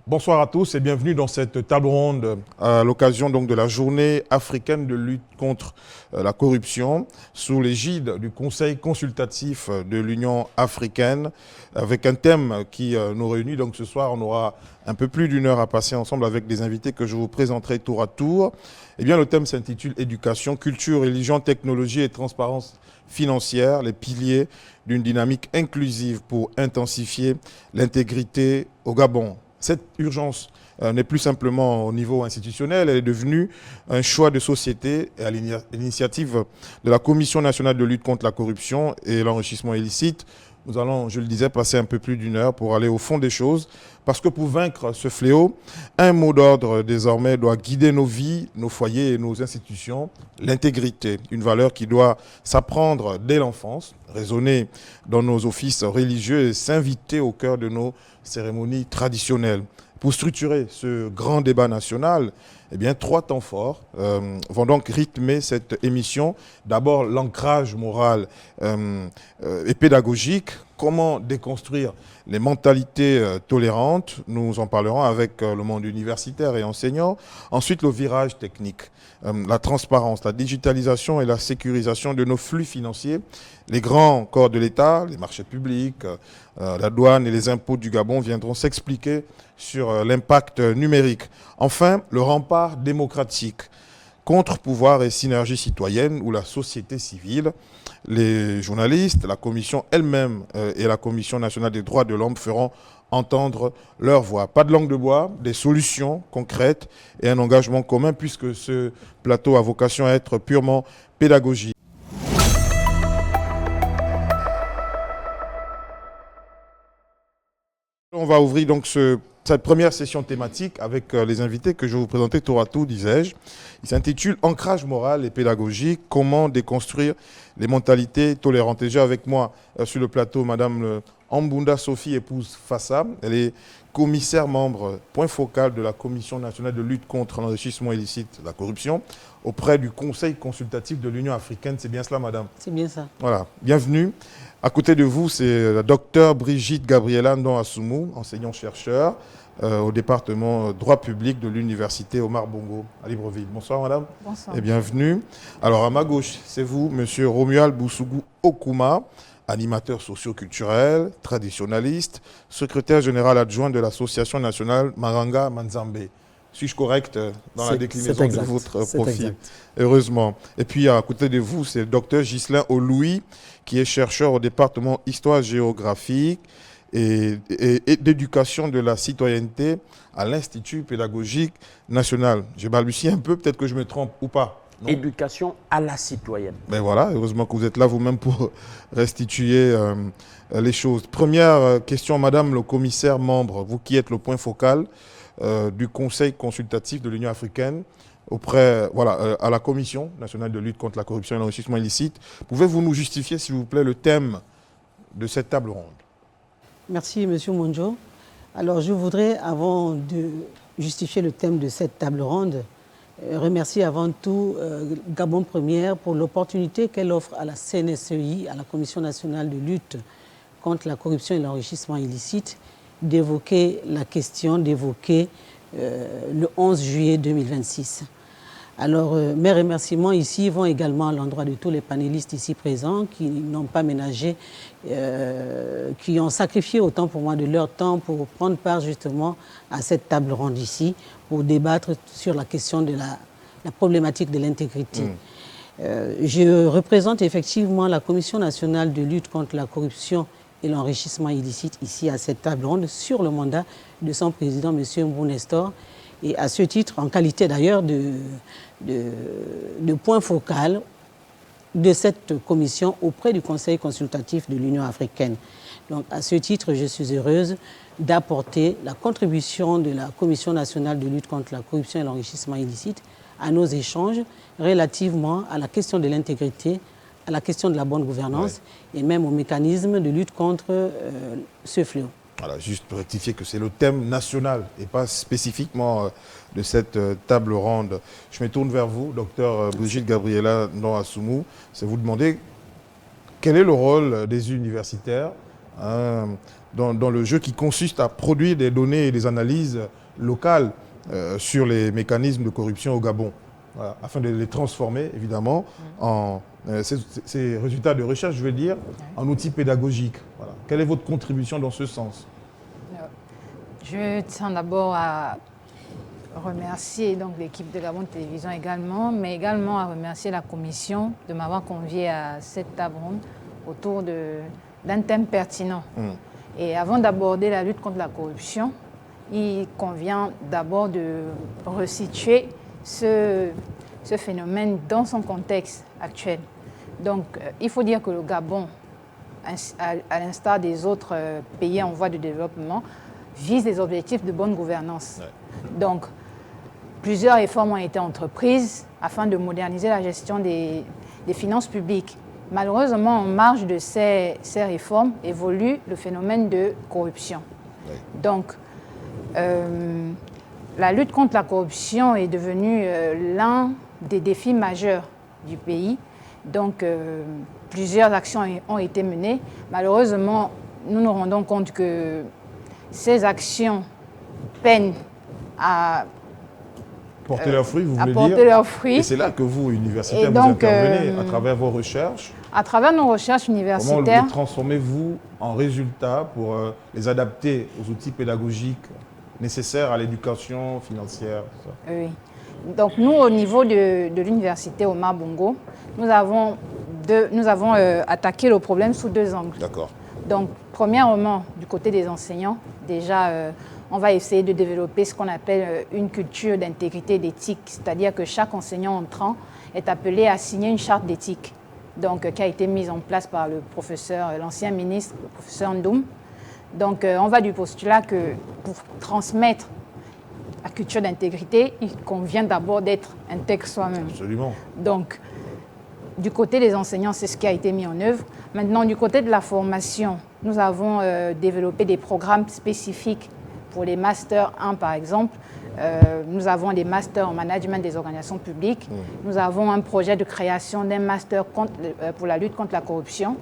Bonsoir à tous et bienvenue dans cette table ronde à l'occasion donc de la journée africaine de lutte contre la corruption sous l'égide du Conseil consultatif de l'Union africaine avec un thème qui nous réunit. Donc ce soir, on aura un peu plus d'une heure à passer ensemble avec des invités que je vous présenterai tour à tour. Eh bien, le thème s'intitule Éducation, culture, religion, technologie et transparence financière, les piliers d'une dynamique inclusive pour intensifier l'intégrité au Gabon. Cette urgence n'est plus simplement au niveau institutionnel, elle est devenue un choix de société et à l'initiative de la Commission nationale de lutte contre la corruption et l'enrichissement illicite. Nous allons, je le disais, passer un peu plus d'une heure pour aller au fond des choses, parce que pour vaincre ce fléau, un mot d'ordre désormais doit guider nos vies, nos foyers et nos institutions, l'intégrité, une valeur qui doit s'apprendre dès l'enfance, résonner dans nos offices religieux et s'inviter au cœur de nos cérémonies traditionnelles. Pour structurer ce grand débat national, eh bien, 3 temps forts vont donc rythmer cette émission. D'abord, l'ancrage moral et pédagogique. Comment déconstruire les mentalités tolérantes? Nous en parlerons avec le monde universitaire et enseignant. Ensuite, le virage technique, la transparence, la digitalisation et la sécurisation de nos flux financiers. Les grands corps de l'État, les marchés publics, la douane et les impôts du Gabon viendront s'expliquer sur l'impact numérique. Enfin, le rempart démocratique, contre-pouvoir et synergie citoyenne où la société civile, les journalistes, la commission elle-même et la Commission nationale des droits de l'homme feront entendre leur voix. Pas de langue de bois, des solutions concrètes et un engagement commun puisque ce plateau a vocation à être purement pédagogique. On va ouvrir donc cette première session thématique avec les invités que je vais vous présenter tour à tour, disais-je. Il s'intitule « Ancrage moral et pédagogique, comment déconstruire les mentalités tolérantes ». Déjà avec moi sur le plateau, Madame Ambunda Sophie, épouse Fassa. Elle est commissaire membre point focal de la Commission nationale de lutte contre l'enrichissement illicite et la corruption auprès du Conseil consultatif de l'Union africaine. C'est bien cela, madame? C'est bien ça. Voilà, bienvenue. À côté de vous, c'est la docteure Brigitte Gabriela Ndon-Assoumou, enseignant-chercheur au département droit public de l'université Omar Bongo à Libreville. Bonsoir madame. Bonsoir. Et bienvenue. Alors à ma gauche, c'est vous, monsieur Romuald Boussougou Okuma, animateur socio-culturel, traditionnaliste, secrétaire général adjoint de l'association nationale Maranga Manzambe. Suis-je correct dans la déclinaison de votre profil? Heureusement. Et puis à côté de vous, c'est le docteur Ghislain Oloui, qui est chercheur au département Histoire-Géographie et d'éducation de la citoyenneté à l'Institut pédagogique national. Je balbutie un peu, peut-être que je me trompe ou pas. Non? Éducation à la citoyenne. Ben voilà, heureusement que vous êtes là vous-même pour restituer les choses. Première question, madame le commissaire membre, vous qui êtes le point focal du Conseil consultatif de l'Union africaine auprès, à la Commission nationale de lutte contre la corruption et l'enrichissement illicite. Pouvez-vous nous justifier, s'il vous plaît, le thème de cette table ronde? Merci, monsieur Monjo. Alors, je voudrais, avant de justifier le thème de cette table ronde, remercier avant tout Gabon Première pour l'opportunité qu'elle offre à la CNSEI, à la Commission nationale de lutte contre la corruption et l'enrichissement illicite, d'évoquer la question, d'évoquer le 11 juillet 2026. Alors, mes remerciements ici vont également à l'endroit de tous les panélistes ici présents qui n'ont pas ménagé, qui ont sacrifié autant pour moi de leur temps pour prendre part justement à cette table ronde ici, pour débattre sur la question de la problématique de l'intégrité. Je représente effectivement la Commission nationale de lutte contre la corruption et l'enrichissement illicite ici à cette table ronde sur le mandat de son président, M. Mbou Nestor. Et à ce titre, en qualité d'ailleurs de point focal de cette commission auprès du Conseil consultatif de l'Union africaine. Donc à ce titre, je suis heureuse d'apporter la contribution de la Commission nationale de lutte contre la corruption et l'enrichissement illicite à nos échanges relativement à la question de l'intégrité, à la question de la bonne gouvernance et même au mécanisme de lutte contre ce fléau. Voilà, juste pour rectifier que c'est le thème national et pas spécifiquement de cette table ronde. Je me tourne vers vous, docteur Brigitte Gabriela Ndon-Assoumou. C'est vous demander quel est le rôle des universitaires dans le jeu qui consiste à produire des données et des analyses locales sur les mécanismes de corruption au Gabon, voilà, afin de les transformer, évidemment, en ces résultats de recherche, je veux dire, en outils pédagogiques. Voilà. Quelle est votre contribution dans ce sens? Je tiens d'abord à remercier donc l'équipe de Gabon Télévision également, mais également à remercier la commission de m'avoir convié à cette table ronde autour d'un thème pertinent. Et avant d'aborder la lutte contre la corruption, il convient d'abord de resituer ce phénomène dans son contexte actuel. Donc, il faut dire que le Gabon, à l'instar des autres pays en voie de développement, vise des objectifs de bonne gouvernance. Donc, plusieurs réformes ont été entreprises afin de moderniser la gestion des finances publiques. Malheureusement, en marge de ces réformes évolue le phénomène de corruption. Donc, la lutte contre la corruption est devenue l'un des défis majeurs du pays. Donc, plusieurs actions ont été menées. Malheureusement, nous nous rendons compte que ces actions peinent à porter leurs fruits, vous voulez porter leurs fruits. Et c'est là que vous, universitaires, vous intervenez à travers vos recherches. À travers nos recherches universitaires. Comment les transformez-vous en résultats pour les adapter aux outils pédagogiques nécessaires à l'éducation financière? Oui. Donc nous, au niveau de l'université Omar Bongo, nous avons attaqué le problème sous deux angles. D'accord. Donc, premièrement, du côté des enseignants, déjà, on va essayer de développer ce qu'on appelle une culture d'intégrité et d'éthique, c'est-à-dire que chaque enseignant entrant est appelé à signer une charte d'éthique, donc qui a été mise en place par le professeur, l'ancien ministre, le professeur Ndoum. Donc, on va du postulat que pour transmettre la culture d'intégrité, il convient d'abord d'être intègre soi-même. Absolument. Donc, du côté des enseignants, c'est ce qui a été mis en œuvre. Maintenant, du côté de la formation, nous avons développé des programmes spécifiques pour les Masters 1, par exemple. Nous avons des Masters en management des organisations publiques. Nous avons un projet de création d'un Master pour la lutte contre la corruption.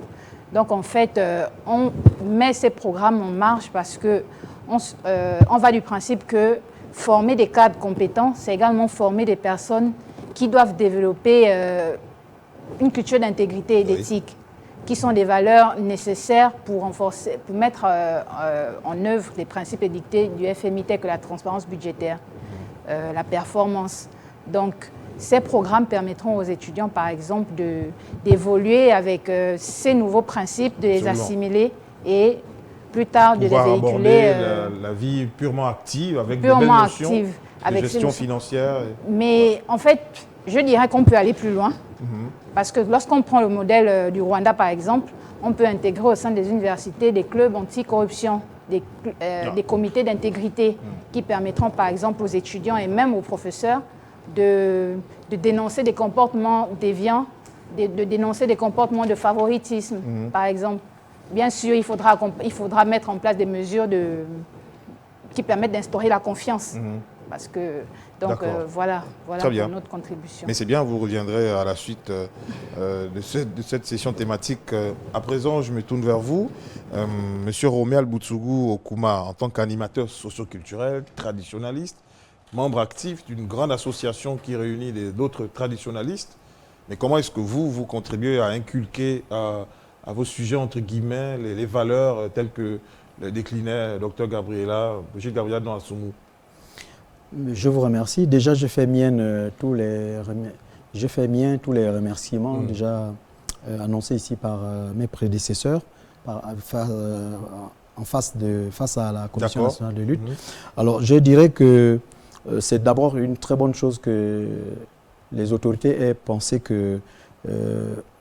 Donc, en fait, on met ces programmes en marche parce qu'on va du principe que former des cadres compétents, c'est également former des personnes qui doivent développer une culture d'intégrité et d'éthique, qui sont des valeurs nécessaires pour mettre en œuvre les principes édictés du FMI, tels que la transparence budgétaire, la performance. Donc, ces programmes permettront aux étudiants, par exemple, d'évoluer avec ces nouveaux principes, de les assimiler et plus tard de les véhiculer. La vie purement active, avec de belles notions de gestion financière. Mais en fait, je dirais qu'on peut aller plus loin. Parce que lorsqu'on prend le modèle du Rwanda, par exemple, on peut intégrer au sein des universités des clubs anti-corruption, des comités d'intégrité qui permettront, par exemple, aux étudiants et même aux professeurs de dénoncer des comportements déviants, de dénoncer des comportements de favoritisme, par exemple. Bien sûr, il faudra mettre en place des mesures qui permettent d'instaurer la confiance. Parce que, donc, voilà pour notre contribution. Mais c'est bien, vous reviendrez à la suite de cette session thématique. À présent, je me tourne vers vous. Monsieur Romuald Boutsougou Okuma, en tant qu'animateur socioculturel, traditionnaliste, membre actif d'une grande association qui réunit d'autres traditionnalistes. Mais comment est-ce que vous contribuez à inculquer à vos sujets, entre guillemets, les valeurs telles que le déclinait Dr Brigitte Gabriela dans Assoumou? Je vous remercie. Déjà, je fais mien tous les remerciements déjà annoncés ici par mes prédécesseurs face à la Commission nationale de lutte. Alors, je dirais que c'est d'abord une très bonne chose que les autorités aient pensé que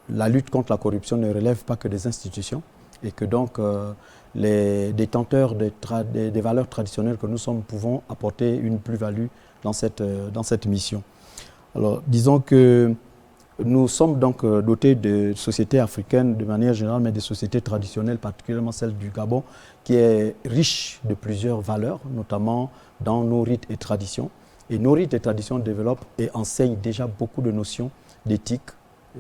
la lutte contre la corruption ne relève pas que des institutions et que donc les détenteurs des valeurs traditionnelles que nous sommes pouvons apporter une plus-value dans cette mission. Alors, disons que nous sommes donc dotés de sociétés africaines de manière générale, mais des sociétés traditionnelles, particulièrement celle du Gabon, qui est riche de plusieurs valeurs, notamment dans nos rites et traditions. Et nos rites et traditions développent et enseignent déjà beaucoup de notions d'éthique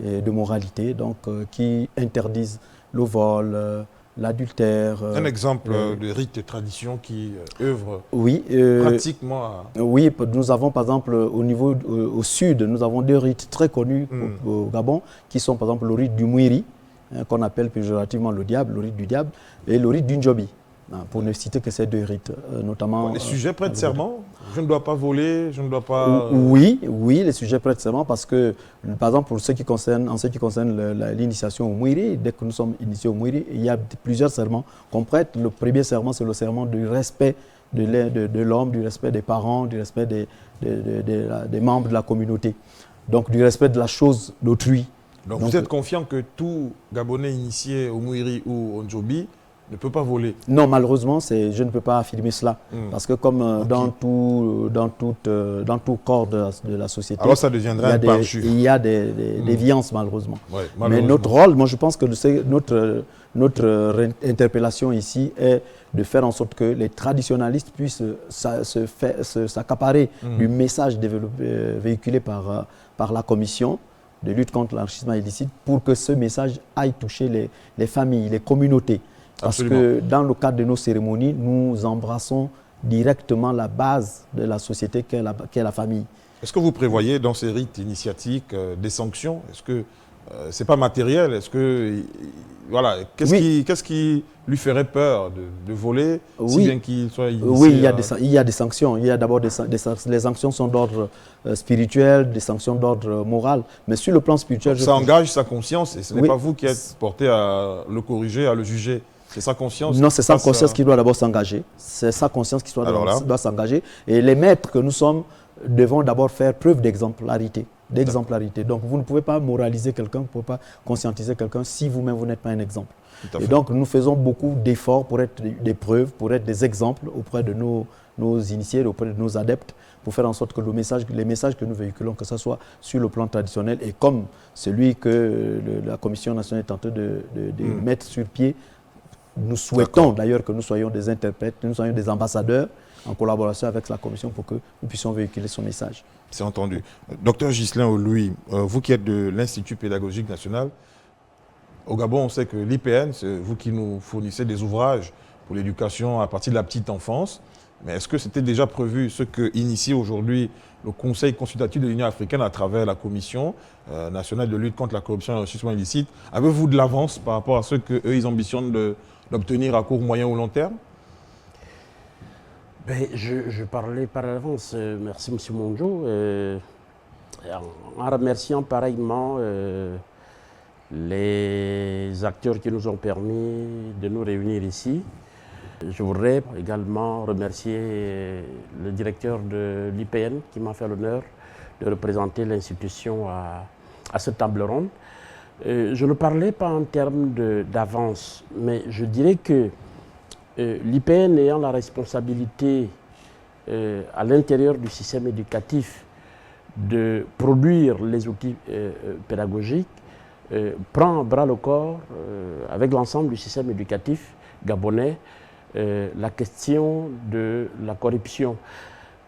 et de moralité, donc qui interdisent le vol, l'adultère. Un exemple de rite et tradition qui œuvre oui, pratiquement à... Oui, nous avons par exemple au sud, nous avons deux rites très connus au Gabon, qui sont par exemple le rite du Mouiri, qu'on appelle péjorativement le diable, le rite du diable, et le rite du Ndjobi. Pour ne citer que ces deux rites, notamment... Les sujets prêtent serment? Je ne dois pas voler, je ne dois pas... Oui, les sujets prêtent serment parce que, par exemple, en ce qui concerne l'initiation au Mouiri, dès que nous sommes initiés au Mouiri, il y a plusieurs serments qu'on prête. Le premier serment, c'est le serment du respect de l'homme, du respect des parents, du respect des membres de la communauté. Donc, du respect de la chose d'autrui. Donc vous êtes confiant que tout Gabonais initié au Mouiri ou au Ndjobi ne peut pas voler? Non, malheureusement, je ne peux pas affirmer cela. Parce que comme dans tout corps de la société, alors ça deviendra un parjure. Il y a des déviances, malheureusement. Ouais, Mais notre rôle, moi je pense que notre interpellation ici est de faire en sorte que les traditionalistes puissent s'accaparer du message véhiculé par la commission de lutte contre l'enrichissement illicite pour que ce message aille toucher les familles, les communautés. Parce que dans le cadre de nos cérémonies, nous embrassons directement la base de la société qu'est la famille. Est-ce que vous prévoyez dans ces rites initiatiques des sanctions? Est-ce que ce n'est pas matériel? Est-ce que... Voilà, qu'est-ce qui lui ferait peur de voler si bien qu'il soit initié? Oui, il y a des sanctions. Il y a d'abord les sanctions sont d'ordre spirituel, des sanctions d'ordre moral. Mais sur le plan spirituel... Ça engage sa conscience et ce n'est pas vous qui êtes porté à le corriger, à le juger. C'est sa conscience? Non, c'est sa conscience qui doit d'abord s'engager. C'est sa conscience qui doit s'engager. Et les maîtres que nous sommes devons d'abord faire preuve d'exemplarité. Donc vous ne pouvez pas moraliser quelqu'un, vous ne pouvez pas conscientiser quelqu'un si vous-même vous n'êtes pas un exemple. Et donc nous faisons beaucoup d'efforts pour être des preuves, pour être des exemples auprès de nos initiés, auprès de nos adeptes, pour faire en sorte que les messages que nous véhiculons, que ce soit sur le plan traditionnel et comme celui que la Commission nationale est en train de mettre sur pied. Nous souhaitons d'ailleurs que nous soyons des interprètes, que nous soyons des ambassadeurs en collaboration avec la Commission pour que nous puissions véhiculer son message. C'est entendu. Docteur Ghislain Oloui, vous qui êtes de l'Institut pédagogique national, au Gabon, on sait que l'IPN, c'est vous qui nous fournissez des ouvrages pour l'éducation à partir de la petite enfance. Mais est-ce que c'était déjà prévu ce que initie aujourd'hui le Conseil consultatif de l'Union africaine à travers la Commission nationale de lutte contre la corruption et l'enrichissement illicite? Avez-vous de l'avance par rapport à ce qu'eux, ils ambitionnent d'obtenir à court, moyen ou long terme? Ben, je parlais par avance, merci M. Monjo, en remerciant pareillement les acteurs qui nous ont permis de nous réunir ici. Je voudrais également remercier le directeur de l'IPN qui m'a fait l'honneur de représenter l'institution à cette table ronde. Je ne parlais pas en termes d'avance, mais je dirais que l'IPN ayant la responsabilité à l'intérieur du système éducatif de produire les outils pédagogiques, prend à bras le corps avec l'ensemble du système éducatif gabonais la question de la corruption.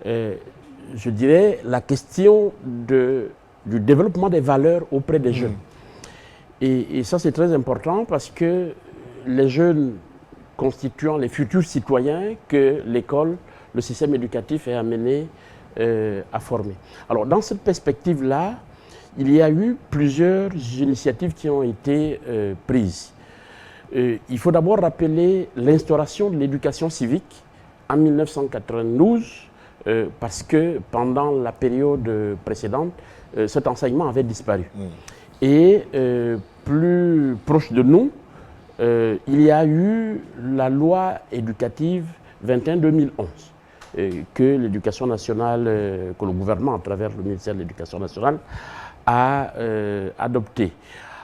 Je dirais la question du développement des valeurs auprès des jeunes. Et ça c'est très important parce que les jeunes constituant les futurs citoyens que l'école, le système éducatif est amené à former. Alors dans cette perspective-là, il y a eu plusieurs initiatives qui ont été prises. Il faut d'abord rappeler l'instauration de l'éducation civique en 1992, parce que pendant la période précédente, cet enseignement avait disparu. Et plus proche de nous, il y a eu la loi éducative 21-2011 que l'éducation nationale, que le gouvernement à travers le ministère de l'Éducation nationale a adoptée.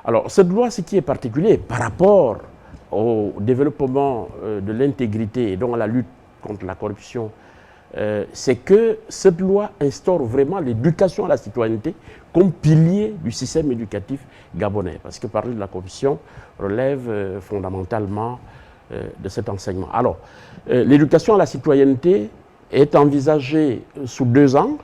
Alors cette loi, ce qui est particulier par rapport au développement de l'intégrité et donc à la lutte contre la corruption, c'est que cette loi instaure vraiment l'éducation à la citoyenneté comme pilier du système éducatif gabonais. Parce que parler de la corruption relève fondamentalement de cet enseignement. Alors, l'éducation à la citoyenneté est envisagée sous deux angles,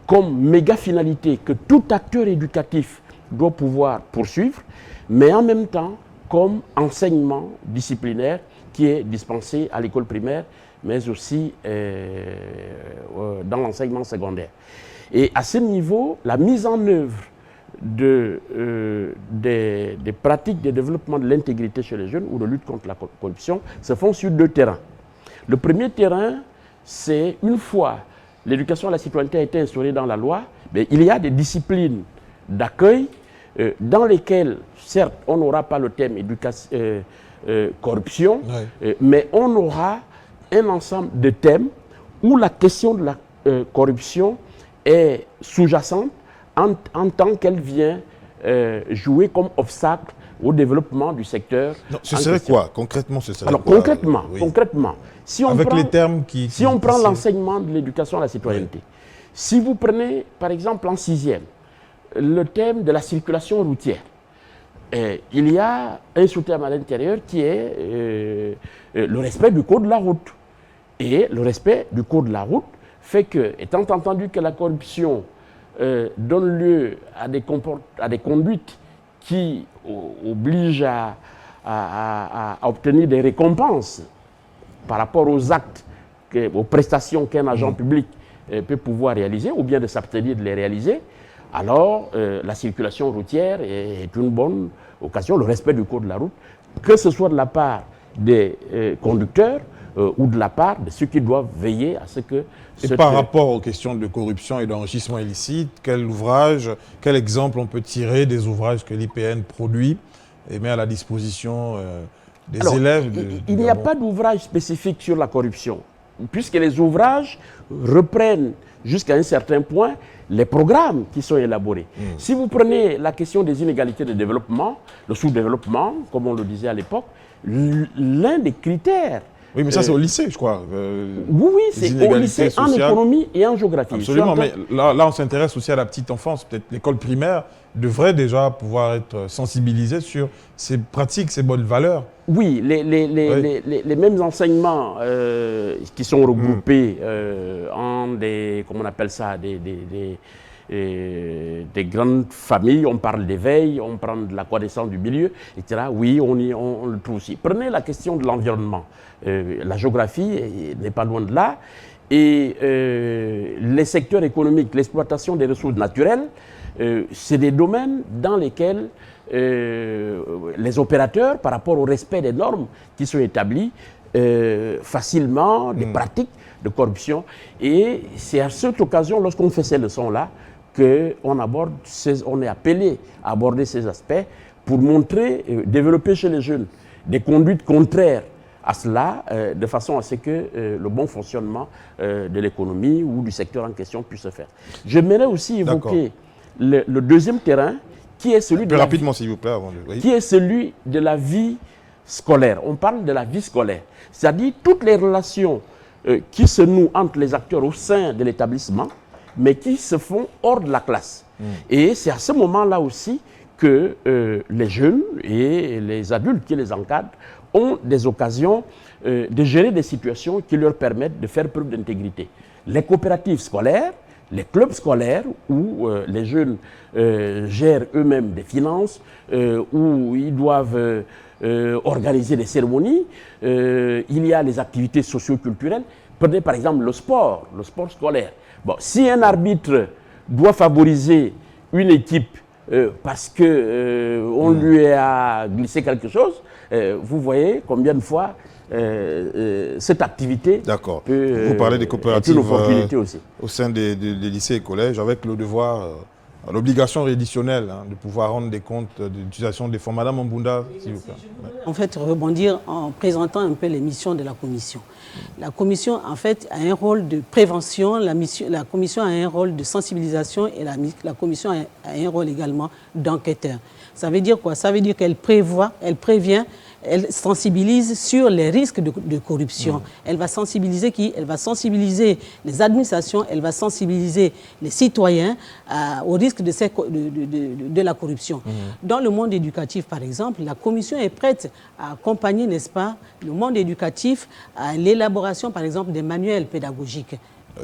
comme méga finalité que tout acteur éducatif doit pouvoir poursuivre, mais en même temps comme enseignement disciplinaire qui est dispensé à l'école primaire, mais aussi dans l'enseignement secondaire. Et à ce niveau, la mise en œuvre des pratiques de développement de l'intégrité chez les jeunes ou de lutte contre la corruption se font sur 2 terrains. Le premier terrain, c'est une fois l'éducation à la citoyenneté a été instaurée dans la loi, mais il y a des disciplines d'accueil dans lesquelles, certes, on n'aura pas le thème corruption, mais on aura un ensemble de thèmes où la question de la corruption est sous-jacente en tant qu'elle vient jouer comme obstacle au développement du secteur. Non, ce serait quoi concrètement? Alors concrètement, si on avec prend, les termes si on prend l'enseignement de l'éducation à la citoyenneté, si vous prenez par exemple en 6e le thème de la circulation routière, il y a un sous-thème à l'intérieur qui est le respect du code de la route. Et le respect du code de la route fait que, étant entendu que la corruption donne lieu à des conduites qui obligent à obtenir des récompenses par rapport aux actes, aux prestations qu'un agent public peut pouvoir réaliser, ou bien de s'abstenir de les réaliser, alors la circulation routière est une bonne occasion, le respect du code de la route, que ce soit de la part des conducteurs ou de la part de ceux qui doivent veiller à ce que... Et par rapport aux questions de corruption et d'enrichissement illicite, quel exemple on peut tirer des ouvrages que l'IPN produit et met à la disposition des élèves il n'y a pas d'ouvrage spécifique sur la corruption, puisque les ouvrages reprennent jusqu'à un certain point les programmes qui sont élaborés. Si vous prenez la question des inégalités de développement, le sous-développement, comme on le disait à l'époque, l'un des critères... Oui, mais ça c'est au lycée, je crois. Oui, c'est au lycée, sociales. En économie et en géographie. Absolument, mais là on s'intéresse aussi à la petite enfance. Peut-être l'école primaire devrait déjà pouvoir être sensibilisée sur ces pratiques, ces bonnes valeurs. Oui, les mêmes enseignements qui sont regroupés en des, comment on appelle ça, des grandes familles, on parle d'éveil, on parle de la connaissance du milieu, etc. Oui, on le trouve aussi. Prenez la question de l'environnement. La géographie n'est pas loin de là. Et les secteurs économiques, l'exploitation des ressources naturelles, c'est des domaines dans lesquels les opérateurs, par rapport au respect des normes qui sont établies, facilement des pratiques de corruption. Et c'est à cette occasion, lorsqu'on fait ces leçons-là, on est appelé à aborder ces aspects pour montrer, développer chez les jeunes des conduites contraires à cela, de façon à ce que le bon fonctionnement de l'économie ou du secteur en question puisse se faire. J'aimerais aussi évoquer le deuxième terrain, qui est celui de rapidement, s'il vous plaît, qui est celui de la vie scolaire. On parle de la vie scolaire, c'est-à-dire toutes les relations qui se nouent entre les acteurs au sein de l'établissement, mais qui se font hors de la classe. Et c'est à ce moment-là aussi que les jeunes et les adultes qui les encadrent ont des occasions de gérer des situations qui leur permettent de faire preuve d'intégrité. Les coopératives scolaires, les clubs scolaires où les jeunes gèrent eux-mêmes des finances, où ils doivent organiser des cérémonies, il y a les activités socio-culturelles. Prenez par exemple le sport scolaire. Bon, si un arbitre doit favoriser une équipe parce qu'on lui a glissé quelque chose, vous voyez combien de fois cette activité peut vous parlez des coopératives une opportunité aussi. Au sein des lycées et collèges, avec le devoir, l'obligation réditionnelle de pouvoir rendre des comptes de l'utilisation des fonds. Madame Mbunda, s'il vous plaît. En fait, rebondir en présentant un peu les missions de la commission. La commission, en fait, a un rôle de prévention, la commission a un rôle de sensibilisation et la commission a un rôle également d'enquêteur. Ça veut dire quoi? Ça veut dire qu'elle prévoit, elle prévient, elle sensibilise sur les risques de corruption. Elle va sensibiliser qui? Elle va sensibiliser les administrations, elle va sensibiliser les citoyens au risque de la corruption. Dans le monde éducatif, par exemple, la commission est prête à accompagner, n'est-ce pas, le monde éducatif à l'élaboration, par exemple, des manuels pédagogiques.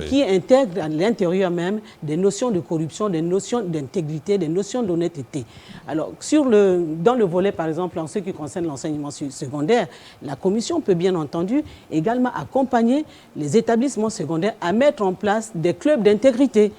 qui intègre à l'intérieur même des notions de corruption, des notions d'intégrité, des notions d'honnêteté. Alors, dans le volet, par exemple, en ce qui concerne l'enseignement secondaire, la Commission peut bien entendu également accompagner les établissements secondaires à mettre en place des clubs d'intégrité.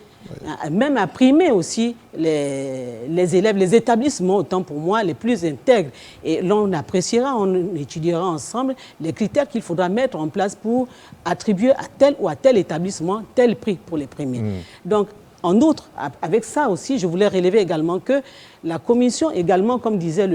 Même à primer aussi les élèves, les établissements, autant pour moi, les plus intègres. Et l'on appréciera, on étudiera ensemble les critères qu'il faudra mettre en place pour attribuer à tel ou à tel établissement tel prix pour les primer. Donc, en outre, avec ça aussi, je voulais relever également que la Commission, également, comme disait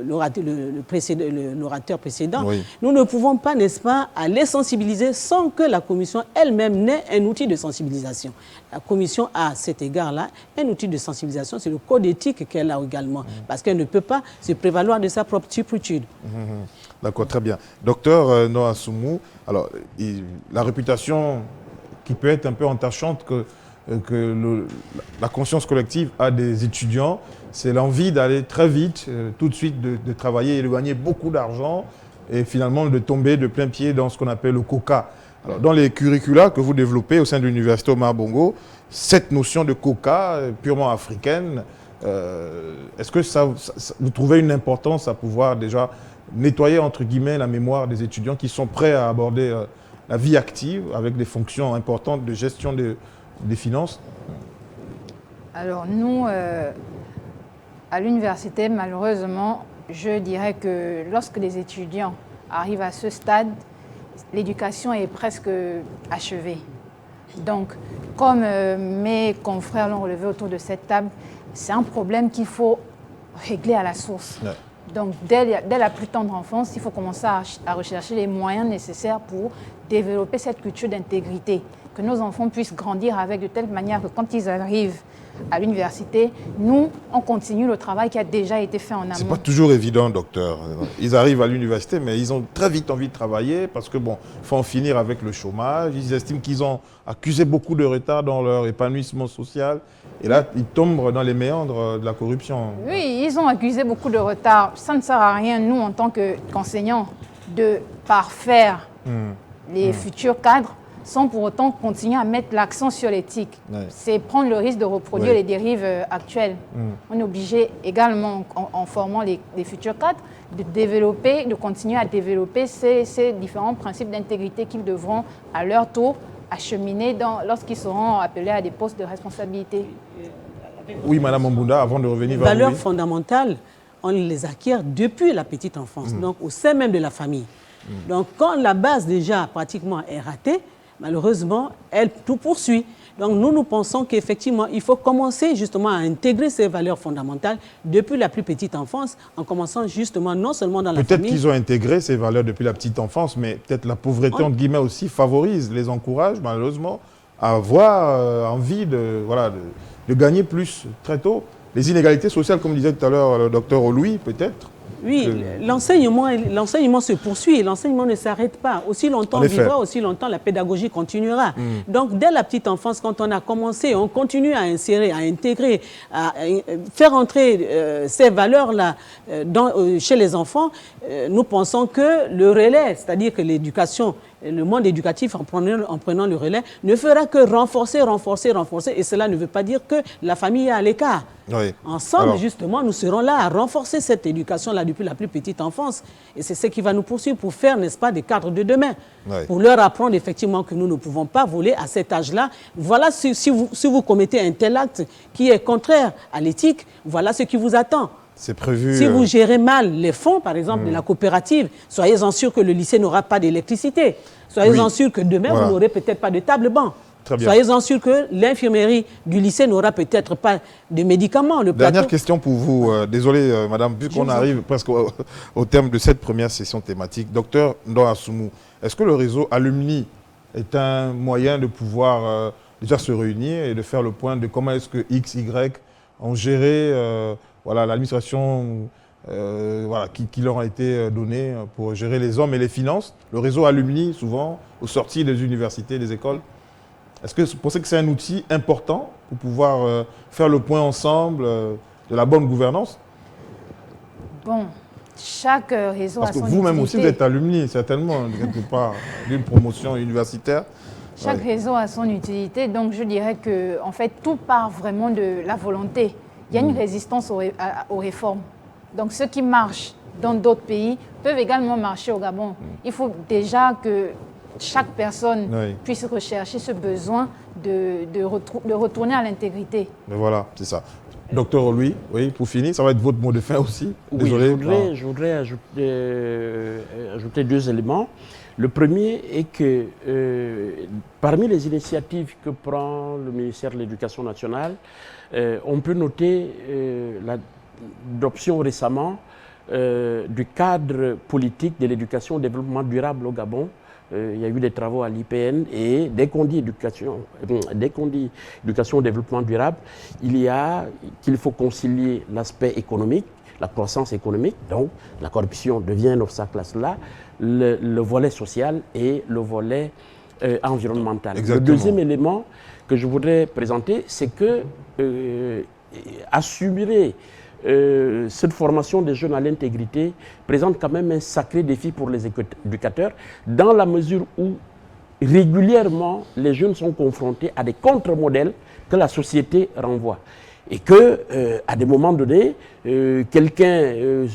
l'orateur précédent, nous ne pouvons pas, n'est-ce pas, aller sensibiliser sans que la Commission elle-même n'ait un outil de sensibilisation. La Commission a, à cet égard-là, un outil de sensibilisation, c'est le code éthique qu'elle a également, parce qu'elle ne peut pas se prévaloir de sa propre turpitude. D'accord, très bien. Docteur Noah Soumou, alors, la réputation qui peut être un peu entachante que la conscience collective a des étudiants, c'est l'envie d'aller très vite, tout de suite, de travailler et de gagner beaucoup d'argent et finalement de tomber de plein pied dans ce qu'on appelle le coca. Alors, dans les curricula que vous développez au sein de l'université Omar Bongo, cette notion de coca purement africaine, est-ce que vous trouvez une importance à pouvoir déjà nettoyer entre guillemets la mémoire des étudiants qui sont prêts à aborder la vie active avec des fonctions importantes de gestion des finances? Alors nous, à l'université, malheureusement, je dirais que lorsque les étudiants arrivent à ce stade, l'éducation est presque achevée. Donc, comme mes confrères l'ont relevé autour de cette table, c'est un problème qu'il faut régler à la source. Ouais. Donc, dès la plus tendre enfance, il faut commencer à rechercher les moyens nécessaires pour développer cette culture d'intégrité, que nos enfants puissent grandir avec de telle manière que quand ils arrivent à l'université, nous, on continue le travail qui a déjà été fait en amont. C'est pas toujours évident, docteur. Ils arrivent à l'université, mais ils ont très vite envie de travailler parce que, bon, il faut en finir avec le chômage. Ils estiment qu'ils ont accusé beaucoup de retard dans leur épanouissement social. Et là, ils tombent dans les méandres de la corruption. Oui, ils ont accusé beaucoup de retard. Ça ne sert à rien, nous, en tant qu'enseignants, de parfaire les futurs cadres sans pour autant continuer à mettre l'accent sur l'éthique. Ouais. C'est prendre le risque de reproduire les dérives actuelles. On est obligé également, en formant les futurs cadres, de continuer à développer ces différents principes d'intégrité qu'ils devront, à leur tour, acheminer lorsqu'ils seront appelés à des postes de responsabilité. Oui, Madame Mbunda, avant de revenir vers les valeurs fondamentales, on les acquiert depuis la petite enfance, donc au sein même de la famille. Donc quand la base déjà pratiquement est ratée, malheureusement, elle tout poursuit. Donc nous pensons qu'effectivement, il faut commencer justement à intégrer ces valeurs fondamentales depuis la plus petite enfance, en commençant justement non seulement dans la famille. Peut-être qu'ils ont intégré ces valeurs depuis la petite enfance, mais peut-être la pauvreté, entre guillemets, aussi favorise, les encourage malheureusement à avoir envie de gagner plus très tôt. Les inégalités sociales, comme disait tout à l'heure le docteur Oloui, peut-être. Oui, l'enseignement se poursuit, l'enseignement ne s'arrête pas. Aussi longtemps on vivra, aussi longtemps la pédagogie continuera. Donc, dès la petite enfance, quand on a commencé, on continue à insérer, à intégrer, à faire entrer ces valeurs-là chez les enfants. Nous pensons que le relais, c'est-à-dire que l'éducation, le monde éducatif, en prenant le relais, ne fera que renforcer. Et cela ne veut pas dire que la famille est à l'écart. Oui. Ensemble, justement, nous serons là à renforcer cette éducation-là depuis la plus petite enfance. Et c'est ce qui va nous poursuivre pour faire, n'est-ce pas, des cadres de demain. Oui. Pour leur apprendre effectivement que nous ne pouvons pas voler à cet âge-là. Voilà, si vous commettez un tel acte qui est contraire à l'éthique, voilà ce qui vous attend. C'est prévu. Si vous gérez mal les fonds, par exemple, de la coopérative, soyez-en sûr que le lycée n'aura pas d'électricité. Soyez-en sûr que demain, vous n'aurez peut-être pas de table-banc. Soyez-en sûr que l'infirmerie du lycée n'aura peut-être pas de médicaments. Dernière question pour vous. Désolé, madame, puisqu'on arrive presque au terme de cette première session thématique. Docteur Ndoa Soumou, est-ce que le réseau Alumni est un moyen de pouvoir déjà se réunir et de faire le point de comment est-ce que X, Y ont géré l'administration qui leur a été donnée pour gérer les hommes et les finances? Le réseau Alumni, souvent, aux sorties des universités, des écoles. Est-ce que vous pensez que c'est un outil important pour pouvoir faire le point ensemble de la bonne gouvernance? Bon, chaque réseau a son utilité. Parce que vous-même aussi, vous êtes alumni, certainement, quelque part, d'une promotion universitaire. Chaque réseau a son utilité, donc je dirais que en fait, tout part vraiment de la volonté. Il y a une résistance aux réformes. Donc ceux qui marchent dans d'autres pays peuvent également marcher au Gabon. Il faut déjà que chaque personne puisse rechercher ce besoin de retourner à l'intégrité. Mais voilà, c'est ça. Docteur Louis, oui, pour finir, ça va être votre mot de fin aussi. Désolé. Oui, je voudrais ajouter 2 éléments. Le premier est que parmi les initiatives que prend le ministère de l'Éducation nationale, on peut noter l'adoption récemment du cadre politique de l'éducation au développement durable au Gabon. Il y a eu des travaux à l'IPN et dès qu'on dit éducation au développement durable, il y a qu'il faut concilier l'aspect économique, la croissance économique, donc la corruption devient un obstacle à cela, le volet social et le volet environnemental. Exactement. Le deuxième élément que je voudrais présenter, c'est que assumer cette formation des jeunes à l'intégrité présente quand même un sacré défi pour les éducateurs, dans la mesure où régulièrement les jeunes sont confrontés à des contre-modèles que la société renvoie. Et que, à des moments donnés, quelqu'un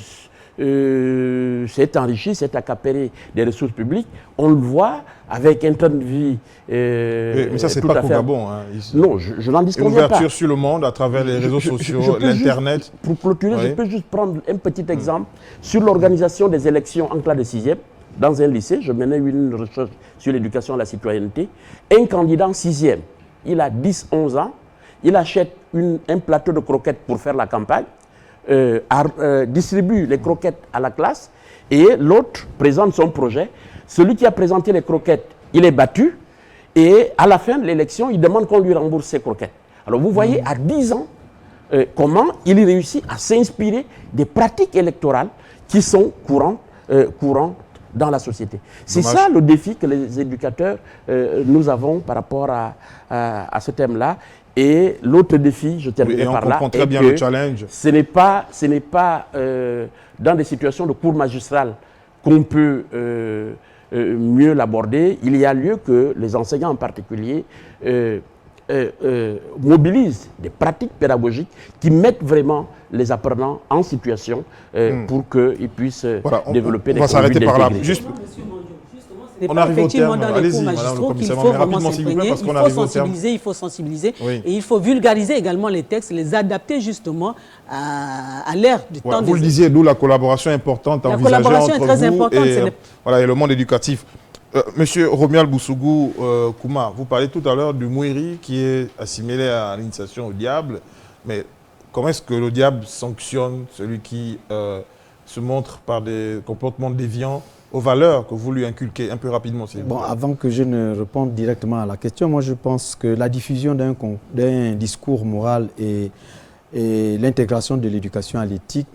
s'est enrichi, s'est accaparé des ressources publiques, on le voit avec un train de vie. Mais ça, c'est pas qu'au Gabon. Hein, non, je n'en disconviens pas. Une ouverture sur le monde à travers les réseaux sociaux, l'Internet. Pour clôturer, je peux juste prendre un petit exemple sur l'organisation des élections en classe de 6e. Dans un lycée, je menais une recherche sur l'éducation à la citoyenneté. Un candidat en 6e, il a 10-11 ans, il achète un plateau de croquettes pour faire la campagne, distribue les croquettes à la classe et l'autre présente son projet. Celui qui a présenté les croquettes, il est battu et à la fin de l'élection, il demande qu'on lui rembourse ses croquettes. Alors vous voyez à 10 ans comment il réussit à s'inspirer des pratiques électorales qui sont courantes dans la société. C'est ça le défi que les éducateurs, nous avons par rapport à ce thème-là. Et l'autre défi, je termine par là, très bien le challenge. Ce n'est pas dans des situations de cours magistral qu'on peut mieux l'aborder. Il y a lieu que les enseignants en particulier mobilisent des pratiques pédagogiques qui mettent vraiment les apprenants en situation pour qu'ils puissent développer des conduites d'intégrité. On va s'arrêter par là. On arrive effectivement au terme. dans les cours magistraux qu'il faut vraiment s'imprégner, il faut sensibiliser et il faut vulgariser également les textes, les adapter justement à l'ère du temps. Vous le disiez, d'où la collaboration importante envisagée entre vous et le monde éducatif. Monsieur Romuald Boussougou Kouma, vous parlez tout à l'heure du Mouiri qui est assimilé à l'initiation au diable, mais comment est-ce que le diable sanctionne celui qui se montre par des comportements déviants aux valeurs que vous lui inculquez? Un peu rapidement, s'il vous plaît. Bon, avant que je ne réponde directement à la question, moi je pense que la diffusion d'un discours moral et l'intégration de l'éducation à l'éthique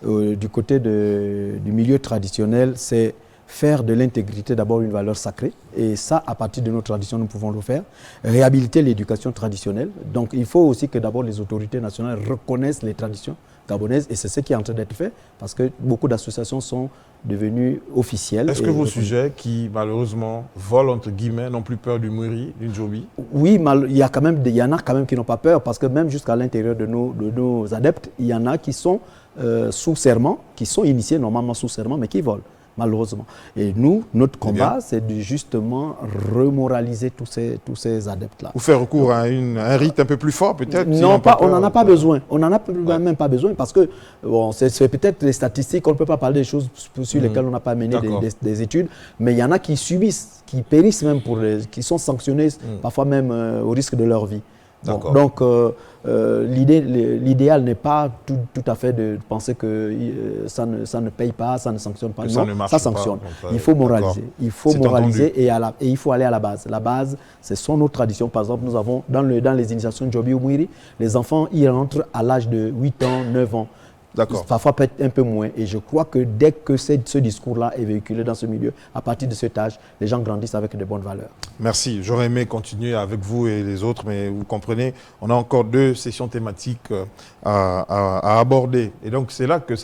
du côté du milieu traditionnel, c'est faire de l'intégrité d'abord une valeur sacrée. Et ça, à partir de nos traditions, nous pouvons le faire. Réhabiliter l'éducation traditionnelle. Donc il faut aussi que d'abord les autorités nationales reconnaissent les traditions gabonaises. Et c'est ce qui est en train d'être fait, parce que beaucoup d'associations sont devenues officielles. Est-ce que vos sujets qui, malheureusement, volent, entre guillemets, n'ont plus peur du Mouiri, du Djobi? Oui, il y en a quand même qui n'ont pas peur, parce que même jusqu'à l'intérieur de nos adeptes, il y en a qui sont sous serment, qui sont initiés normalement sous serment, mais qui volent. Malheureusement. Et nous, notre combat, c'est de justement remoraliser tous ces adeptes-là. Ou faire recours à un rite un peu plus fort, peut-être? Non, on n'en a pas besoin. On n'en a même pas besoin parce que bon, c'est peut-être les statistiques, on ne peut pas parler des choses sur lesquelles on n'a pas mené des études, mais il y en a qui subissent, qui périssent même, qui sont sanctionnés, parfois même au risque de leur vie. Bon, donc, l'idéal n'est pas tout à fait de penser que ça ne paye pas, ça ne sanctionne pas. Non, ça sanctionne. Il faut moraliser. Il faut moraliser et il faut aller à la base. La base, ce sont nos traditions. Par exemple, nous avons dans les initiations de Djobi ou Mouiri, les enfants y rentrent à l'âge de 8 ans, 9 ans. Parfois peut-être un peu moins. Et je crois que dès que ce discours-là est véhiculé dans ce milieu, à partir de cet âge, les gens grandissent avec de bonnes valeurs. Merci. J'aurais aimé continuer avec vous et les autres, mais vous comprenez, on a encore 2 sessions thématiques à aborder. Et donc c'est là que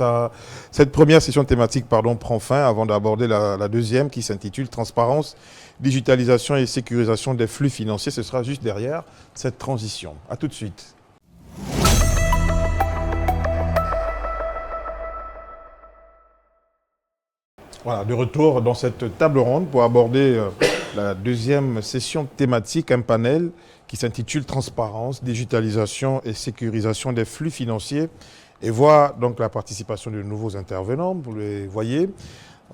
cette première session thématique prend fin avant d'aborder la deuxième qui s'intitule « Transparence digitalisation et sécurisation des flux financiers. Ce sera juste derrière cette transition. A tout de suite. Voilà, de retour dans cette table ronde pour aborder la deuxième session thématique, un panel qui s'intitule Transparence, digitalisation et sécurisation des flux financiers, et voit donc la participation de nouveaux intervenants. Vous les voyez,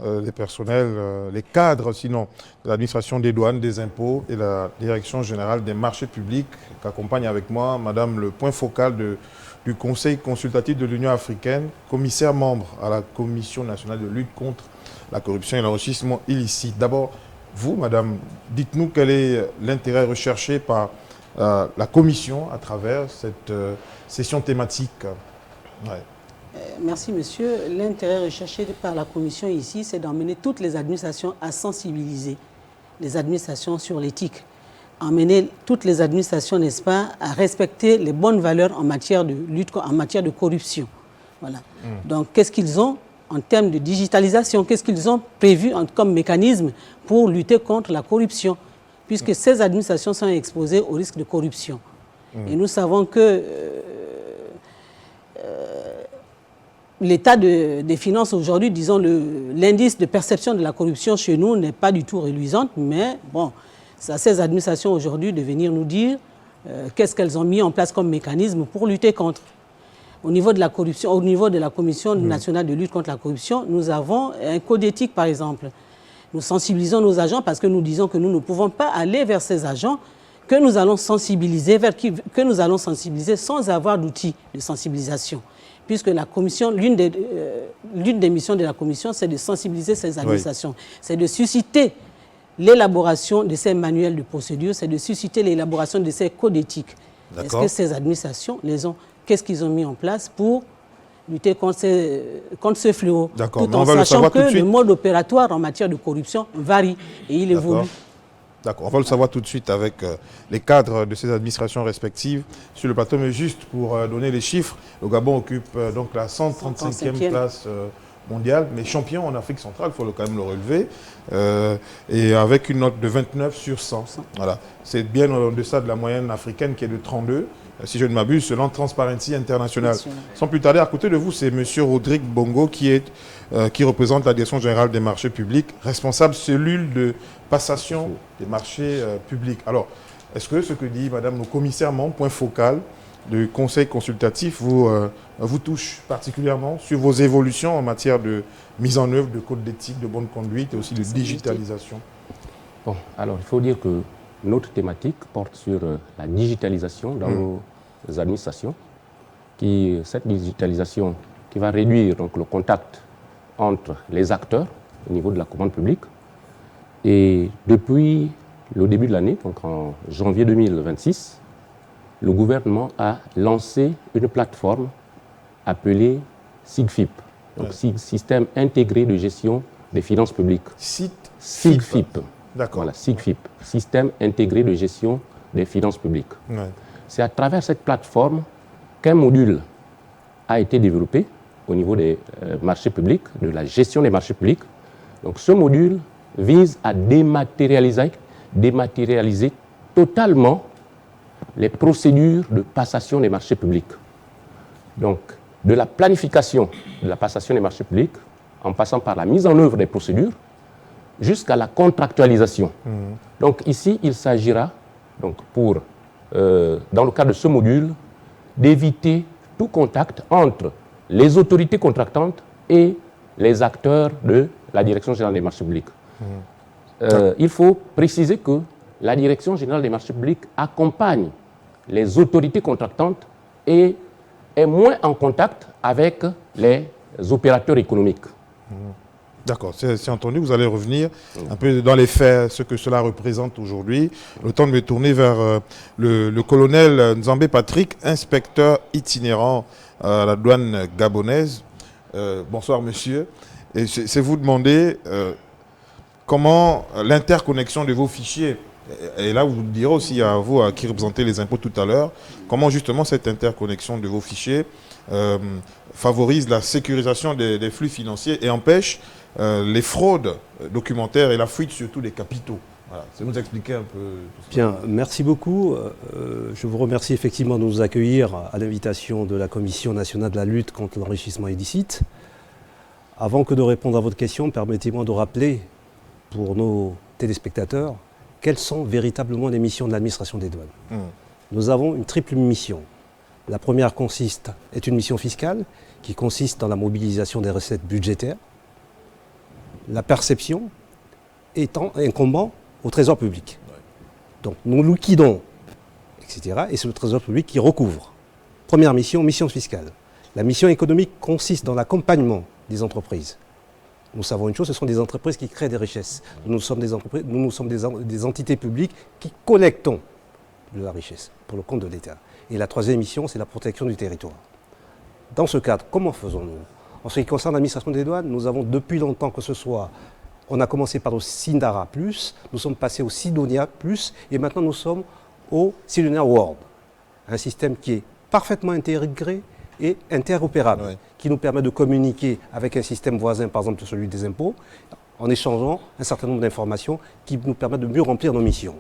les personnels, les cadres sinon de l'administration des douanes, des impôts et la direction générale des marchés publics, qu'accompagne avec moi Madame le point focal du Conseil consultatif de l'Union africaine, commissaire membre à la Commission nationale de lutte contre la corruption et l'enrichissement illicite. D'abord, vous, Madame, dites-nous quel est l'intérêt recherché par la Commission à travers cette session thématique. Ouais. Merci, monsieur. L'intérêt recherché par la Commission ici, c'est d'emmener toutes les administrations à sensibiliser les administrations sur l'éthique. Emmener toutes les administrations, n'est-ce pas, à respecter les bonnes valeurs en matière de lutte, en matière de corruption. Voilà. Donc, qu'est-ce qu'ils ont en termes de digitalisation? Qu'est-ce qu'ils ont prévu comme mécanisme pour lutter contre la corruption? Puisque ces administrations sont exposées au risque de corruption. Et nous savons que l'état des finances aujourd'hui, disons, l'indice de perception de la corruption chez nous n'est pas du tout reluisant, mais bon, c'est à ces administrations aujourd'hui de venir nous dire qu'est-ce qu'elles ont mis en place comme mécanisme pour lutter contre. Au niveau de la corruption, au niveau de la Commission nationale de lutte contre la corruption, nous avons un code d'éthique, par exemple. Nous sensibilisons nos agents parce que nous disons que nous ne pouvons pas aller vers ces agents que nous allons sensibiliser, que nous allons sensibiliser sans avoir d'outils de sensibilisation. Puisque la Commission, l'une des missions de la Commission, c'est de sensibiliser ces administrations. C'est de susciter l'élaboration de ces manuels de procédure, c'est de susciter l'élaboration de ces codes éthiques. Est-ce que ces administrations qu'est-ce qu'ils ont mis en place pour lutter contre ce fléau? Tout en sachant que le mode opératoire en matière de corruption varie et il évolue. D'accord, on va le savoir tout de suite avec les cadres de ces administrations respectives sur le plateau. Mais juste pour donner les chiffres, le Gabon occupe donc la 135e place mondiale, mais champion en Afrique centrale, il faut quand même le relever, et avec une note de 29 sur 100. Voilà. C'est bien en deçà de la moyenne africaine qui est de 32, si je ne m'abuse, selon Transparency International. Sans plus tarder, à côté de vous, c'est M. Rodrigue Bongo qui représente la Direction générale des marchés publics, responsable cellule de passation des marchés publics. Alors, est-ce que ce que dit Madame le commissaire membre, point focal du Conseil consultatif, vous touche particulièrement sur vos évolutions en matière de mise en œuvre de codes d'éthique, de bonne conduite et aussi de digitalisation? Bon, alors il faut dire que notre thématique porte sur la digitalisation dans nos administrations. Cette digitalisation qui va réduire donc, le contact entre les acteurs au niveau de la commande publique. Et depuis le début de l'année, donc en janvier 2026, le gouvernement a lancé une plateforme appelée SIGFIP, donc Système intégré de gestion des finances publiques. SIGFIP. D'accord. Voilà, SIGFIP, Système intégré de gestion des finances publiques. C'est à travers cette plateforme qu'un module a été développé au niveau des marchés publics, de la gestion des marchés publics. Donc ce module vise à dématérialiser totalement les procédures de passation des marchés publics. Donc, de la planification de la passation des marchés publics, en passant par la mise en œuvre des procédures, jusqu'à la contractualisation. Donc ici, il s'agira, donc dans le cadre de ce module, d'éviter tout contact entre les autorités contractantes et les acteurs de la Direction générale des marchés publics. Il faut préciser que la Direction générale des marchés publics accompagne les autorités contractantes et est moins en contact avec les opérateurs économiques. D'accord, c'est entendu. Vous allez revenir un peu dans les faits, ce que cela représente aujourd'hui. Le temps de me tourner vers le colonel Nzambé Patrick, inspecteur itinérant à la douane gabonaise. Bonsoir, monsieur. Et c'est vous demander comment l'interconnexion de vos fichiers, et là vous direz aussi à vous qui représentez les impôts tout à l'heure, comment justement cette interconnexion de vos fichiers favorise la sécurisation des flux financiers et empêche les fraudes documentaires et la fuite surtout des capitaux. Voilà, ça nous expliquer un peu tout ça. Bien, merci beaucoup. Je vous remercie effectivement de nous accueillir à l'invitation de la Commission nationale de la lutte contre l'enrichissement illicite. Avant que de répondre à votre question, permettez-moi de rappeler pour nos téléspectateurs quelles sont véritablement les missions de l'administration des douanes. Nous avons une triple mission. La première est une mission fiscale qui consiste dans la mobilisation des recettes budgétaires, la perception étant incombant au trésor public. Donc nous liquidons, etc. Et c'est le trésor public qui recouvre. Première mission, mission fiscale. La mission économique consiste dans l'accompagnement des entreprises. Nous savons une chose, ce sont des entreprises qui créent des richesses. Nous sommes des entités publiques qui collectons de la richesse pour le compte de l'État. Et la troisième mission, c'est la protection du territoire. Dans ce cadre, comment faisons-nous? En ce qui concerne l'administration des douanes, nous avons depuis longtemps que ce soit, on a commencé par le Sindara+, nous sommes passés au Sidonia+, et maintenant nous sommes au Sidonia World. Un système qui est parfaitement intégré et interopérable, qui nous permet de communiquer avec un système voisin, par exemple celui des impôts, en échangeant un certain nombre d'informations qui nous permettent de mieux remplir nos missions.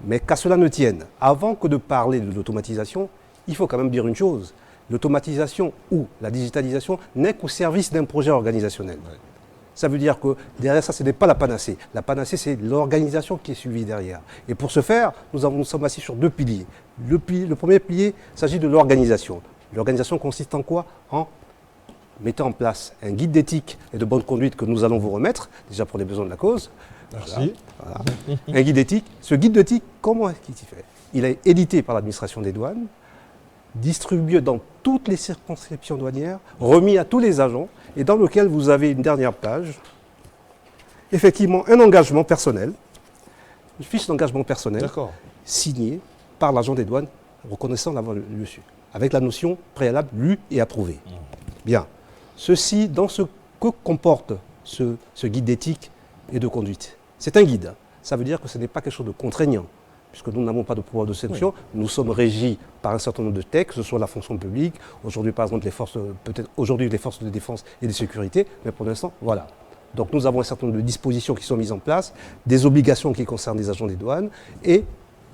Mais qu'à cela ne tienne, avant que de parler de l'automatisation, il faut quand même dire une chose. L'automatisation ou la digitalisation n'est qu'au service d'un projet organisationnel. Ça veut dire que derrière ça, ce n'est pas la panacée. La panacée, c'est l'organisation qui est suivie derrière. Et pour ce faire, nous sommes assis sur deux piliers. Le premier pilier s'agit de l'organisation. L'organisation consiste en quoi? En mettant en place un guide d'éthique et de bonne conduite que nous allons vous remettre, déjà pour les besoins de la cause. Merci. Voilà. Un guide d'éthique. Ce guide d'éthique, comment est-ce qu'il s'y fait? Il est édité par l'administration des douanes, distribué dans toutes les circonscriptions douanières, remis à tous les agents, et dans lequel vous avez une dernière page, effectivement un engagement personnel, une fiche d'engagement personnel, signée par l'agent des douanes, reconnaissant l'avoir reçu, avec la notion préalable lu et approuvé. Bien. Ceci, dans ce que comporte ce guide d'éthique et de conduite. C'est un guide. Ça veut dire que ce n'est pas quelque chose de contraignant, puisque nous n'avons pas de pouvoir de sanction. Nous sommes régis par un certain nombre de textes, que ce soit la fonction publique, aujourd'hui par exemple les forces de défense et de sécurité, mais pour l'instant, voilà. Donc nous avons un certain nombre de dispositions qui sont mises en place, des obligations qui concernent les agents des douanes et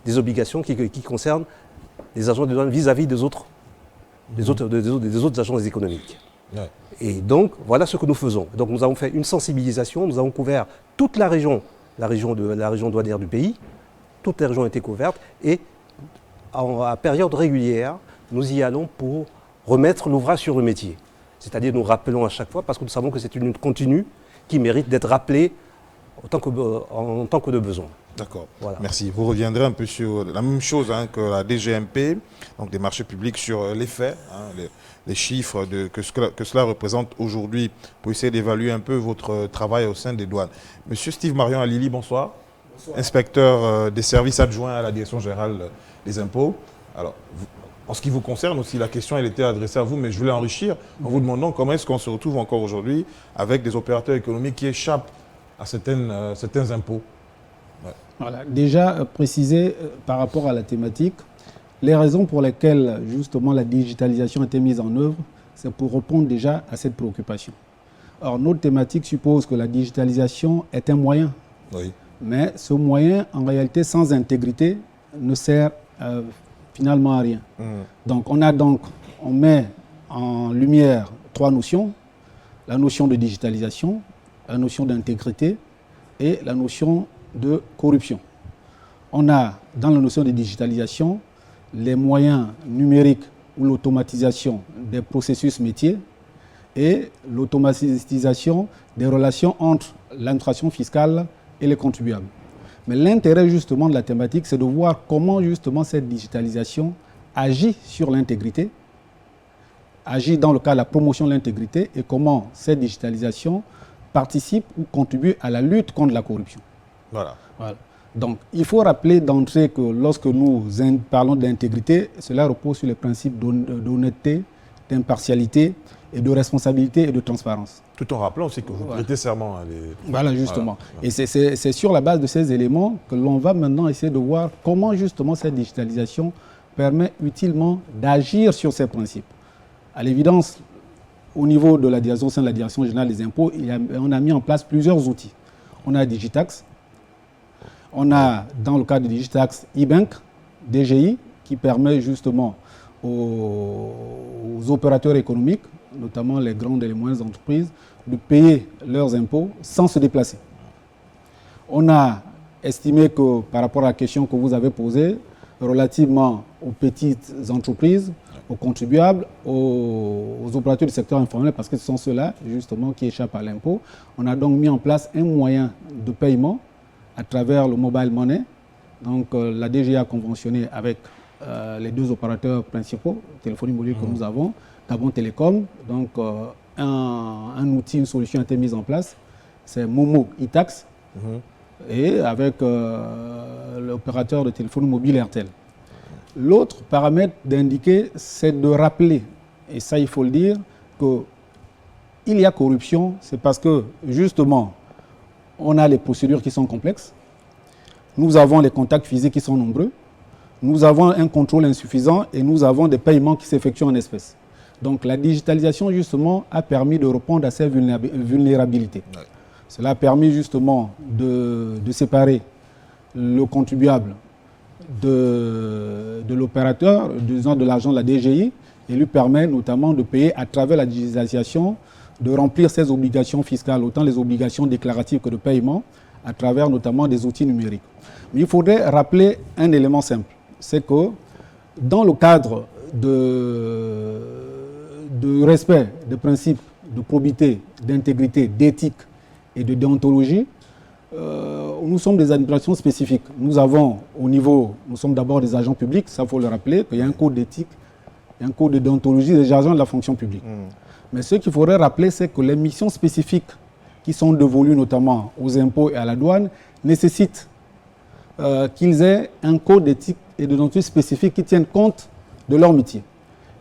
des obligations qui concernent les agents des douanes vis-à-vis des autres agents économiques. Et donc, voilà ce que nous faisons. Donc nous avons fait une sensibilisation, nous avons couvert toute la région douanière du pays, toutes les régions ont été couvertes, et à période régulière, nous y allons pour remettre l'ouvrage sur le métier. C'est-à-dire nous rappelons à chaque fois, parce que nous savons que c'est une lutte continue qui mérite d'être rappelée en tant que de besoin. D'accord, voilà. Merci. Vous reviendrez un peu sur la même chose que la DGMP, donc des marchés publics, sur les faits, les chiffres que cela représente aujourd'hui, pour essayer d'évaluer un peu votre travail au sein des douanes. Monsieur Steve Marion Alili, bonsoir. Bonsoir. Inspecteur des services adjoints à la Direction générale des impôts. Alors, en ce qui vous concerne aussi, la question elle était adressée à vous, mais je voulais enrichir en vous demandant comment est-ce qu'on se retrouve encore aujourd'hui avec des opérateurs économiques qui échappent à certains impôts. Voilà. Déjà, préciser par rapport à la thématique, les raisons pour lesquelles justement la digitalisation a été mise en œuvre, c'est pour répondre déjà à cette préoccupation. Or, notre thématique suppose que la digitalisation est un moyen. Oui. Mais ce moyen, en réalité, sans intégrité, ne sert finalement à rien. Donc, on met en lumière trois notions. La notion de digitalisation, la notion d'intégrité et la notion de corruption. On a, dans la notion de digitalisation, les moyens numériques ou l'automatisation des processus métiers et l'automatisation des relations entre l'administration fiscale et les contribuables. Mais l'intérêt justement de la thématique, c'est de voir comment justement cette digitalisation agit sur l'intégrité, agit dans le cas de la promotion de l'intégrité et comment cette digitalisation participe ou contribue à la lutte contre la corruption. Voilà. Donc, il faut rappeler d'entrée que lorsque nous parlons d'intégrité, cela repose sur les principes d'honnêteté, d'impartialité et de responsabilité et de transparence. Tout en rappelant aussi que vous prêtez serment à des... Voilà, justement. Voilà. Et c'est sur la base de ces éléments que l'on va maintenant essayer de voir comment justement cette digitalisation permet utilement d'agir sur ces principes. À l'évidence, au niveau de la direction, au sein de la Direction générale des impôts, on a mis en place plusieurs outils. On a Digitax, On a, dans le cadre du Digitax, e-Bank, DGI, qui permet justement aux opérateurs économiques, notamment les grandes et les moyennes entreprises, de payer leurs impôts sans se déplacer. On a estimé que, par rapport à la question que vous avez posée, relativement aux petites entreprises, aux contribuables, aux opérateurs du secteur informel, parce que ce sont ceux-là, justement, qui échappent à l'impôt. On a donc mis en place un moyen de paiement à travers le mobile money. Donc, la DGI a conventionné avec les deux opérateurs principaux, téléphonie mobile que nous avons, Gabon Télécom. Donc, un outil, une solution a été mise en place. C'est Momo e-Tax. Et avec l'opérateur de téléphonie mobile Airtel. L'autre paramètre d'indiquer, c'est de rappeler, et ça il faut le dire, qu'il y a corruption, c'est parce que justement, on a les procédures qui sont complexes, nous avons les contacts physiques qui sont nombreux, nous avons un contrôle insuffisant et nous avons des paiements qui s'effectuent en espèces. Donc la digitalisation justement a permis de répondre à ces vulnérabilités. Ouais. Cela a permis justement de séparer le contribuable de l'opérateur, disons de l'argent de la DGI, et lui permet notamment de payer à travers la digitalisation, de remplir ses obligations fiscales, autant les obligations déclaratives que de paiement, à travers notamment des outils numériques. Mais il faudrait rappeler un élément simple, c'est que dans le cadre de respect des principes de probité, d'intégrité, d'éthique et de déontologie, nous sommes des administrations spécifiques. Nous avons au niveau, nous sommes d'abord des agents publics, ça il faut le rappeler, qu'il y a un code d'éthique, il y a un code de déontologie des agents de la fonction publique. Mais ce qu'il faudrait rappeler, c'est que les missions spécifiques qui sont dévolues notamment aux impôts et à la douane nécessitent qu'ils aient un code d'éthique et de déontologie spécifique qui tiennent compte de leur métier.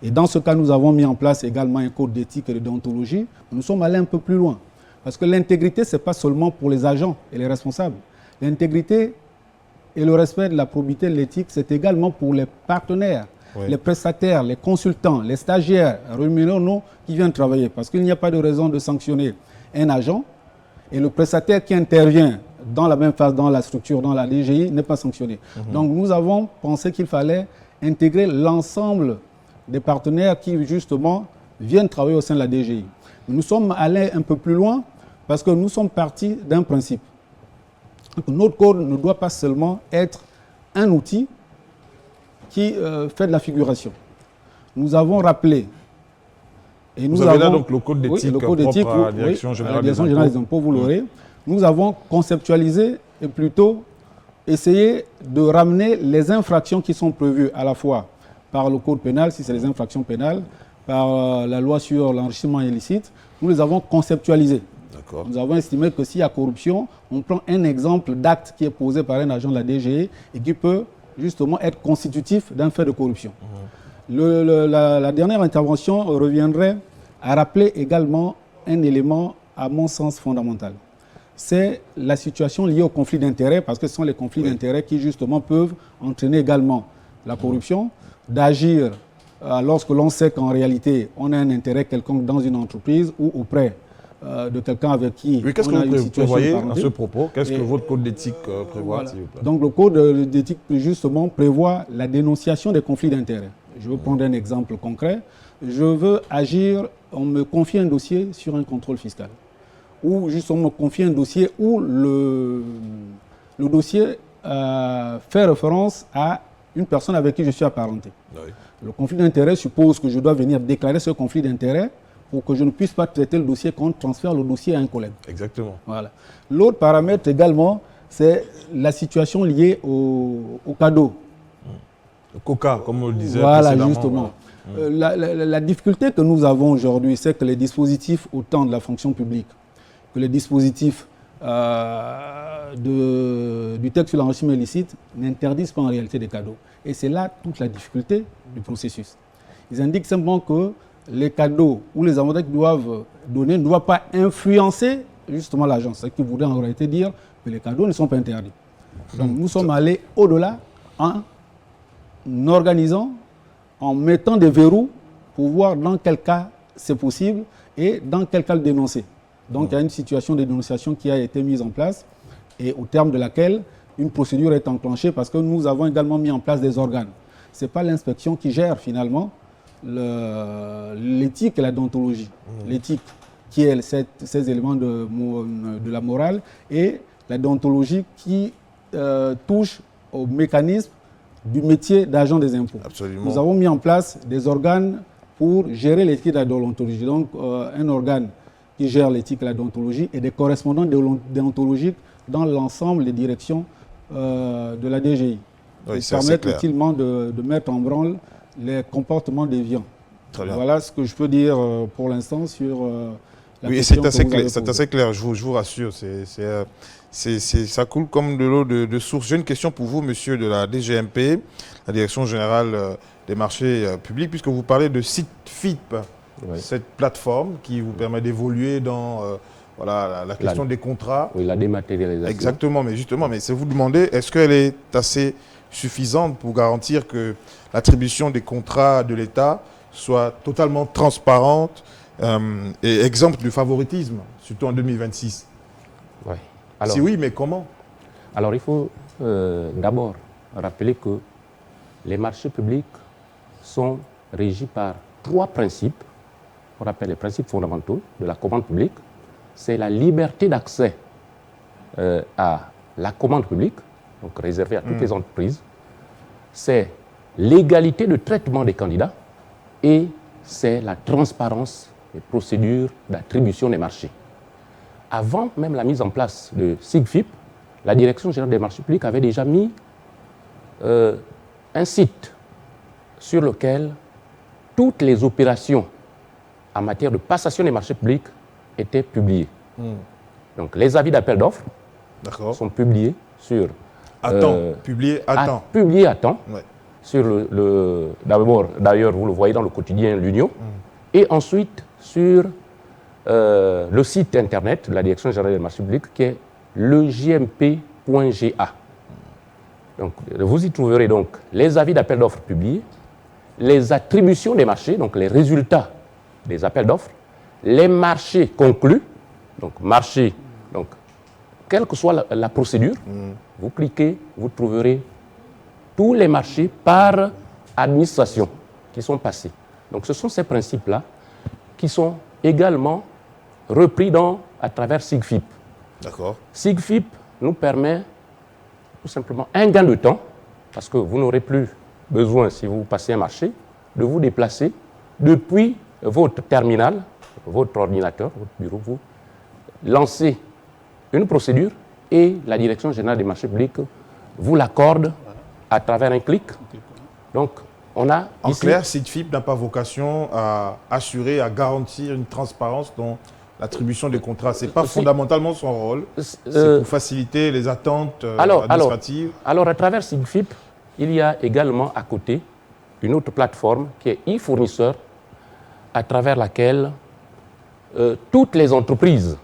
Et dans ce cas, nous avons mis en place également un code d'éthique et de déontologie. Nous sommes allés un peu plus loin. Parce que l'intégrité, ce n'est pas seulement pour les agents et les responsables. L'intégrité et le respect de la probité et de l'éthique, c'est également pour les partenaires, les prestataires, les consultants, les stagiaires, rémunérés ou non, qui viennent travailler. Parce qu'il n'y a pas de raison de sanctionner un agent et le prestataire qui intervient dans la même phase, dans la structure, dans la DGI, n'est pas sanctionné. Donc nous avons pensé qu'il fallait intégrer l'ensemble des partenaires qui, justement, viennent travailler au sein de la DGI. Nous sommes allés un peu plus loin parce que nous sommes partis d'un principe. Notre code ne doit pas seulement être un outil qui fait de la figuration. Nous avons rappelé. Et nous avons, là donc le code d'éthique propre à la Direction générale des impôts, vous l'aurez. Nous avons conceptualisé et plutôt essayé de ramener les infractions qui sont prévues à la fois par le code pénal, si c'est les infractions pénales, par la loi sur l'enrichissement illicite, nous les avons conceptualisées. Nous avons estimé que s'il y a corruption, on prend un exemple d'acte qui est posé par un agent de la DGI et qui peut justement être constitutif d'un fait de corruption. La dernière intervention reviendrait à rappeler également un élément à mon sens fondamental. C'est la situation liée au conflit d'intérêts, parce que ce sont les conflits d'intérêts qui justement peuvent entraîner également la corruption, d'agir lorsque l'on sait qu'en réalité on a un intérêt quelconque dans une entreprise ou auprès de quelqu'un avec qui qu'est-ce on a que une vous situation prévoyez de parenté. à ce propos? Qu'est-ce que votre code d'éthique prévoit, s'il vous plaît? Donc le code d'éthique justement prévoit la dénonciation des conflits d'intérêts. Je veux prendre un exemple concret. Je veux agir, on me confie un dossier sur un contrôle fiscal. Ou justement on me confie un dossier où le dossier fait référence à une personne avec qui je suis apparenté. Le conflit d'intérêt suppose que je dois venir déclarer ce conflit d'intérêt pour que je ne puisse pas traiter le dossier quand on transfère le dossier à un collègue. Exactement. Voilà. L'autre paramètre également, c'est la situation liée au cadeau. Le coca, comme on le disait précédemment. Voilà, justement. La difficulté que nous avons aujourd'hui, c'est que les dispositifs, autant de la fonction publique que les dispositifs du texte sur l'enrichissement illicite, n'interdisent pas en réalité des cadeaux. Et c'est là toute la difficulté du processus. Ils indiquent simplement que les cadeaux ou les avantages qu'ils doivent donner ne doivent pas influencer justement l'agence. Ce qui voudrait en réalité dire que les cadeaux ne sont pas interdits. Donc nous sommes allés au-delà en organisant, en mettant des verrous pour voir dans quel cas c'est possible et dans quel cas le dénoncer. Donc il y a une situation de dénonciation qui a été mise en place et au terme de laquelle une procédure est enclenchée parce que nous avons également mis en place des organes. Ce n'est pas l'inspection qui gère finalement l'éthique et la déontologie. L'éthique qui est ces éléments de la morale et la déontologie qui touche au mécanisme du métier d'agent des impôts. Absolument. Nous avons mis en place des organes pour gérer l'éthique et la déontologie. Donc, un organe qui gère l'éthique et la déontologie et des correspondants déontologiques dans l'ensemble des directions de la DGI. Oui, qui permettent utilement de mettre en branle les comportements déviants. Voilà ce que je peux dire pour l'instant sur la question que vous avez posée. C'est assez clair, je vous rassure. Ça coule comme de l'eau de source. J'ai une question pour vous, monsieur de la DGMP, la Direction Générale des Marchés Publics, puisque vous parlez de SIGFIP, cette plateforme qui vous permet d'évoluer dans la question des contrats. Oui, la dématérialisation. Exactement, mais justement, c'est vous demander, est-ce qu'elle est assez suffisante pour garantir que l'attribution des contrats de l'État soit totalement transparente et exempte du favoritisme, surtout en 2026 ? Oui. Alors, si oui, mais comment ? Alors, il faut d'abord rappeler que les marchés publics sont régis par 3 principes, qu'on appelle les principes fondamentaux de la commande publique. C'est la liberté d'accès à la commande publique, donc réservée à toutes les entreprises. C'est l'égalité de traitement des candidats et c'est la transparence des procédures d'attribution des marchés. Avant même la mise en place de SIGFIP, la Direction Générale des Marchés Publics avait déjà mis un site sur lequel toutes les opérations en matière de passation des marchés publics étaient publiées. Donc les avis d'appel d'offres sont publiés sur... publiés à temps. Publiés à temps. Ouais. Sur d'ailleurs, vous le voyez dans le quotidien L'Union. Et ensuite sur le site internet de la Direction Générale des Marchés Publics qui est legmp.ga. Donc, vous y trouverez donc les avis d'appel d'offres publiés, les attributions des marchés, donc les résultats des appels d'offres, les marchés conclus, donc marchés, donc quelle que soit la procédure, vous cliquez, vous trouverez tous les marchés par administration qui sont passés. Donc ce sont ces principes-là qui sont également repris à travers SIGFIP. D'accord. SIGFIP nous permet tout simplement un gain de temps, parce que vous n'aurez plus besoin, si vous passez un marché, de vous déplacer depuis votre terminal, votre ordinateur, votre bureau, vous lancez une procédure et la Direction Générale des Marchés Publics vous l'accorde à travers un clic. Donc, on a en clair, SIGFIP n'a pas vocation à assurer, à garantir une transparence dans l'attribution des contrats. Ce n'est pas fondamentalement son rôle. C'est pour faciliter les attentes administratives. Alors, à travers SIGFIP, il y a également à côté une autre plateforme qui est e-fournisseur, à travers laquelle toutes les entreprises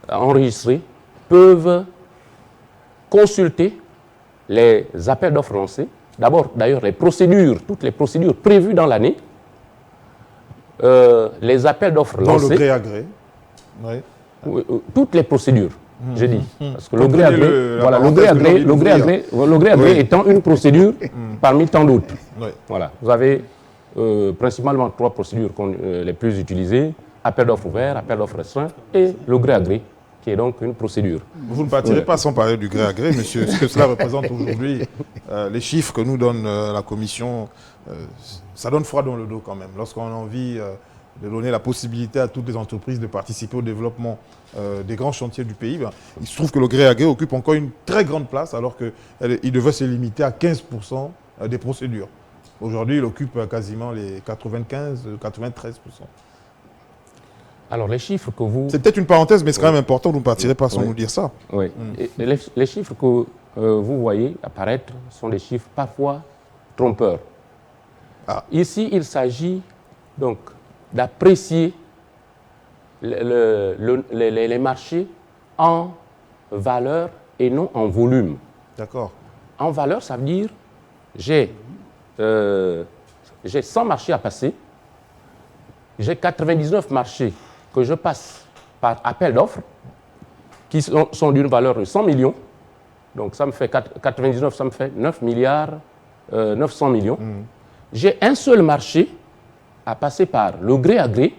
enregistrées peuvent consulter les appels d'offres lancés. D'abord, d'ailleurs, toutes les procédures prévues dans l'année, les appels d'offres lancés. Dans le gré à gré. Oui. Toutes les procédures, je dis. Parce que le gré à gré, le gré à gré étant une procédure parmi tant d'autres. Voilà. Vous avez principalement 3 procédures les plus utilisées: appel d'offres ouvert, appel d'offres restreint et le gré à gré, qui est donc une procédure. Vous ne partirez pas sans parler du gré à gré, monsieur. Ce que cela représente aujourd'hui, les chiffres que nous donne la Commission, ça donne froid dans le dos quand même. Lorsqu'on a envie de donner la possibilité à toutes les entreprises de participer au développement des grands chantiers du pays, il se trouve que le gré à gré occupe encore une très grande place, alors qu'il devait se limiter à 15% des procédures. Aujourd'hui, il occupe quasiment les 93%. Alors, les chiffres que vous... C'est peut-être une parenthèse, mais c'est quand même important, vous ne partirez pas sans nous dire ça. Oui. Et les chiffres que vous voyez apparaître sont des chiffres parfois trompeurs. Ici, il s'agit donc d'apprécier les marchés en valeur et non en volume. D'accord. En valeur, ça veut dire j'ai 100 marchés à passer, j'ai 99 marchés que je passe par appel d'offres qui sont d'une valeur de 100 millions Donc ça me fait 99, ça me fait 9 milliards 900 millions. J'ai un seul marché à passer par le gré à gré,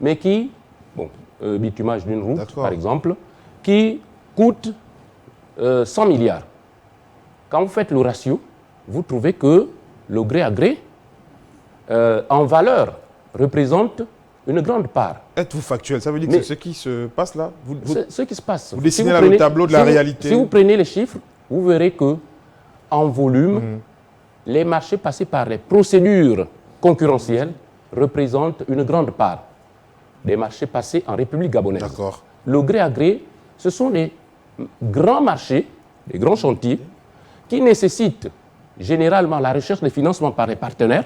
mais qui, bitumage d'une route par exemple, qui coûte 100 milliards. Quand vous faites le ratio, vous trouvez que le gré à gré, en valeur, représente une grande part. Êtes-vous factuel? Ça veut dire que c'est ce qui se passe là? C'est ce qui se passe. Vous dessinez là le tableau de la réalité. Si vous prenez les chiffres, vous verrez que en volume, les marchés passés par les procédures concurrentielles représentent une grande part des marchés passés en République gabonaise. D'accord. Le gré à gré, ce sont des grands marchés, des grands chantiers qui nécessitent généralement la recherche de financement par les partenaires.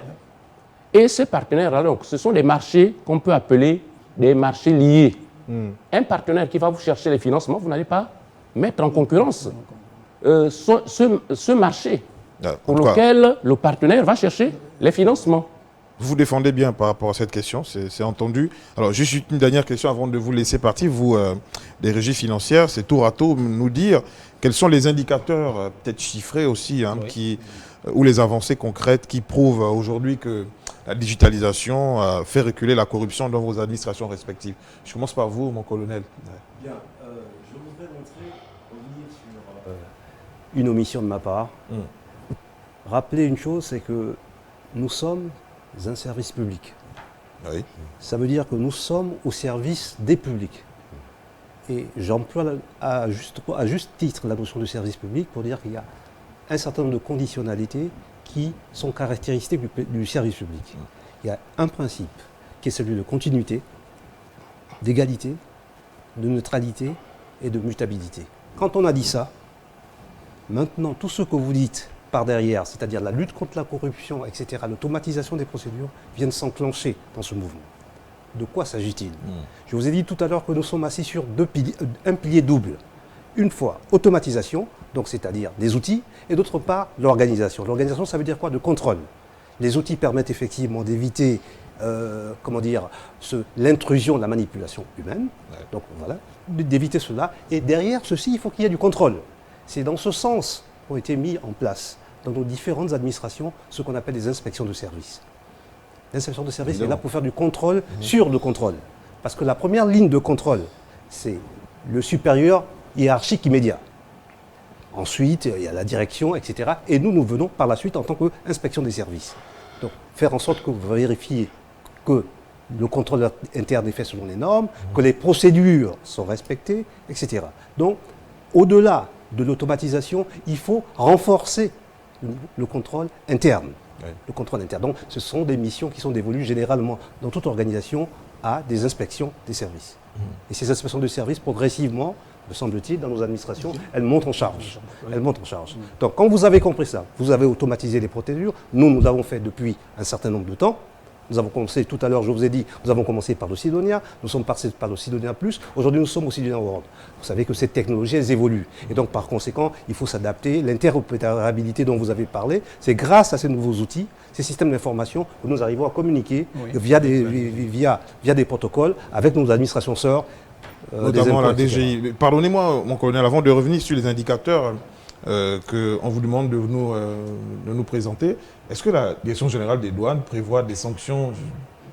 Et ces partenaires, donc, ce sont des marchés qu'on peut appeler des marchés liés. Un partenaire qui va vous chercher les financements, vous n'allez pas mettre en concurrence ce marché pour lequel le partenaire va chercher les financements. Vous vous défendez bien par rapport à cette question, c'est entendu. Alors, juste une dernière question avant de vous laisser partir. Vous, des régies financières, c'est tour à tour nous dire quels sont les indicateurs, peut-être chiffrés aussi, ou les avancées concrètes qui prouvent aujourd'hui que la digitalisation fait reculer la corruption dans vos administrations respectives. Je commence par vous, mon colonel. Bien, je voudrais revenir sur une omission de ma part. Rappeler une chose, c'est que nous sommes un service public. Oui. Ça veut dire que nous sommes au service des publics. Et j'emploie à juste titre la notion de service public pour dire qu'il y a un certain nombre de conditionnalités qui sont caractéristiques du service public. Il y a un principe qui est celui de continuité, d'égalité, de neutralité et de mutabilité. Quand on a dit ça, maintenant tout ce que vous dites par derrière, c'est-à-dire la lutte contre la corruption, etc., l'automatisation des procédures, viennent s'enclencher dans ce mouvement. De quoi s'agit-il? Je vous ai dit tout à l'heure que nous sommes assis sur un pilier double. Une fois, automatisation, donc c'est-à-dire des outils, et d'autre part, l'organisation. L'organisation, ça veut dire quoi? De contrôle. Les outils permettent effectivement d'éviter l'intrusion de la manipulation humaine, donc voilà, d'éviter cela. Et derrière ceci, il faut qu'il y ait du contrôle. C'est dans ce sens qu'ont été mis en place dans nos différentes administrations ce qu'on appelle des inspections de service. L'inspection de service est là pour faire du contrôle sur le contrôle. Parce que la première ligne de contrôle, c'est le supérieur hiérarchique immédiat. Ensuite, il y a la direction, etc. Et nous venons par la suite en tant qu'inspection des services. Donc, faire en sorte que vous vérifiez que le contrôle interne est fait selon les normes, que les procédures sont respectées, etc. Donc, au-delà de l'automatisation, il faut renforcer le contrôle interne. Le contrôle interne. Donc, ce sont des missions qui sont dévolues généralement dans toute organisation à des inspections des services. Et ces inspections de services, progressivement, me semble-t-il, dans nos administrations, elles montent en charge. Elles montent en charge. Donc, quand vous avez compris ça, vous avez automatisé les procédures. Nous l'avons fait depuis un certain nombre de temps. Nous avons commencé, tout à l'heure, je vous ai dit, nous avons commencé par le Sidonia, nous sommes passés par le Sidonia Plus, aujourd'hui nous sommes au Sidonia World. Vous savez que ces technologies, elles évoluent. Et donc, par conséquent, il faut s'adapter. L'interopérabilité dont vous avez parlé, c'est grâce à ces nouveaux outils, ces systèmes d'information, que nous arrivons à communiquer via des protocoles avec nos administrations sœurs. Notamment la DGI. Pardonnez-moi, mon colonel, avant de revenir sur les indicateurs qu'on vous demande de nous présenter, est-ce que la Direction générale des douanes prévoit des sanctions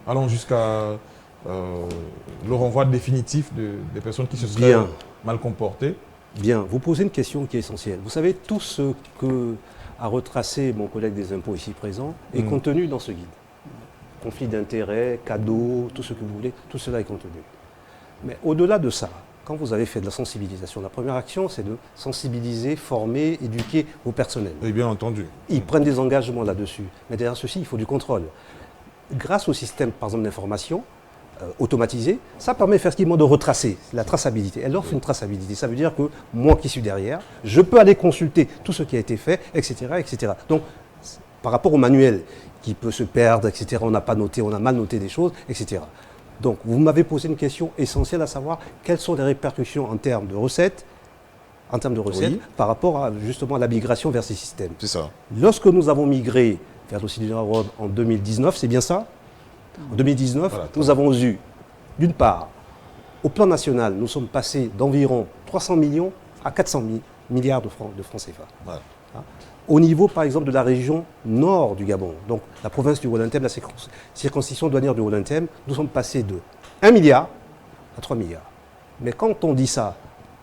allant jusqu'à le renvoi définitif des personnes qui se seraient mal comportées? Bien, vous posez une question qui est essentielle. Vous savez, tout ce que a retracé mon collègue des impôts ici présent est contenu dans ce guide. Conflit d'intérêts, cadeaux, tout ce que vous voulez, tout cela est contenu. Mais au-delà de ça, quand vous avez fait de la sensibilisation, la première action, c'est de sensibiliser, former, éduquer vos personnels. Oui, bien entendu. Ils prennent des engagements là-dessus. Mais derrière ceci, il faut du contrôle. Grâce au système, par exemple, d'information automatisé, ça permet effectivement de retracer la traçabilité. Elle offre une traçabilité. Ça veut dire que moi qui suis derrière, je peux aller consulter tout ce qui a été fait, etc., etc. Donc, par rapport au manuel qui peut se perdre, etc., on n'a pas noté, on a mal noté des choses, etc. Donc, vous m'avez posé une question essentielle à savoir quelles sont les répercussions en termes de recettes, par rapport à, justement à la migration vers ces systèmes. C'est ça. Lorsque nous avons migré vers le Sidonia World en 2019, c'est bien ça? En 2019, nous avons eu, d'une part, au plan national, nous sommes passés d'environ 300 millions à 400 milliards de francs CFA. Ouais. Hein. Au niveau, par exemple, de la région nord du Gabon, donc la province du Haut-Thème, la circonscription douanière du Haut-Thème, nous sommes passés de 1 milliard à 3 milliards. Mais quand on dit ça,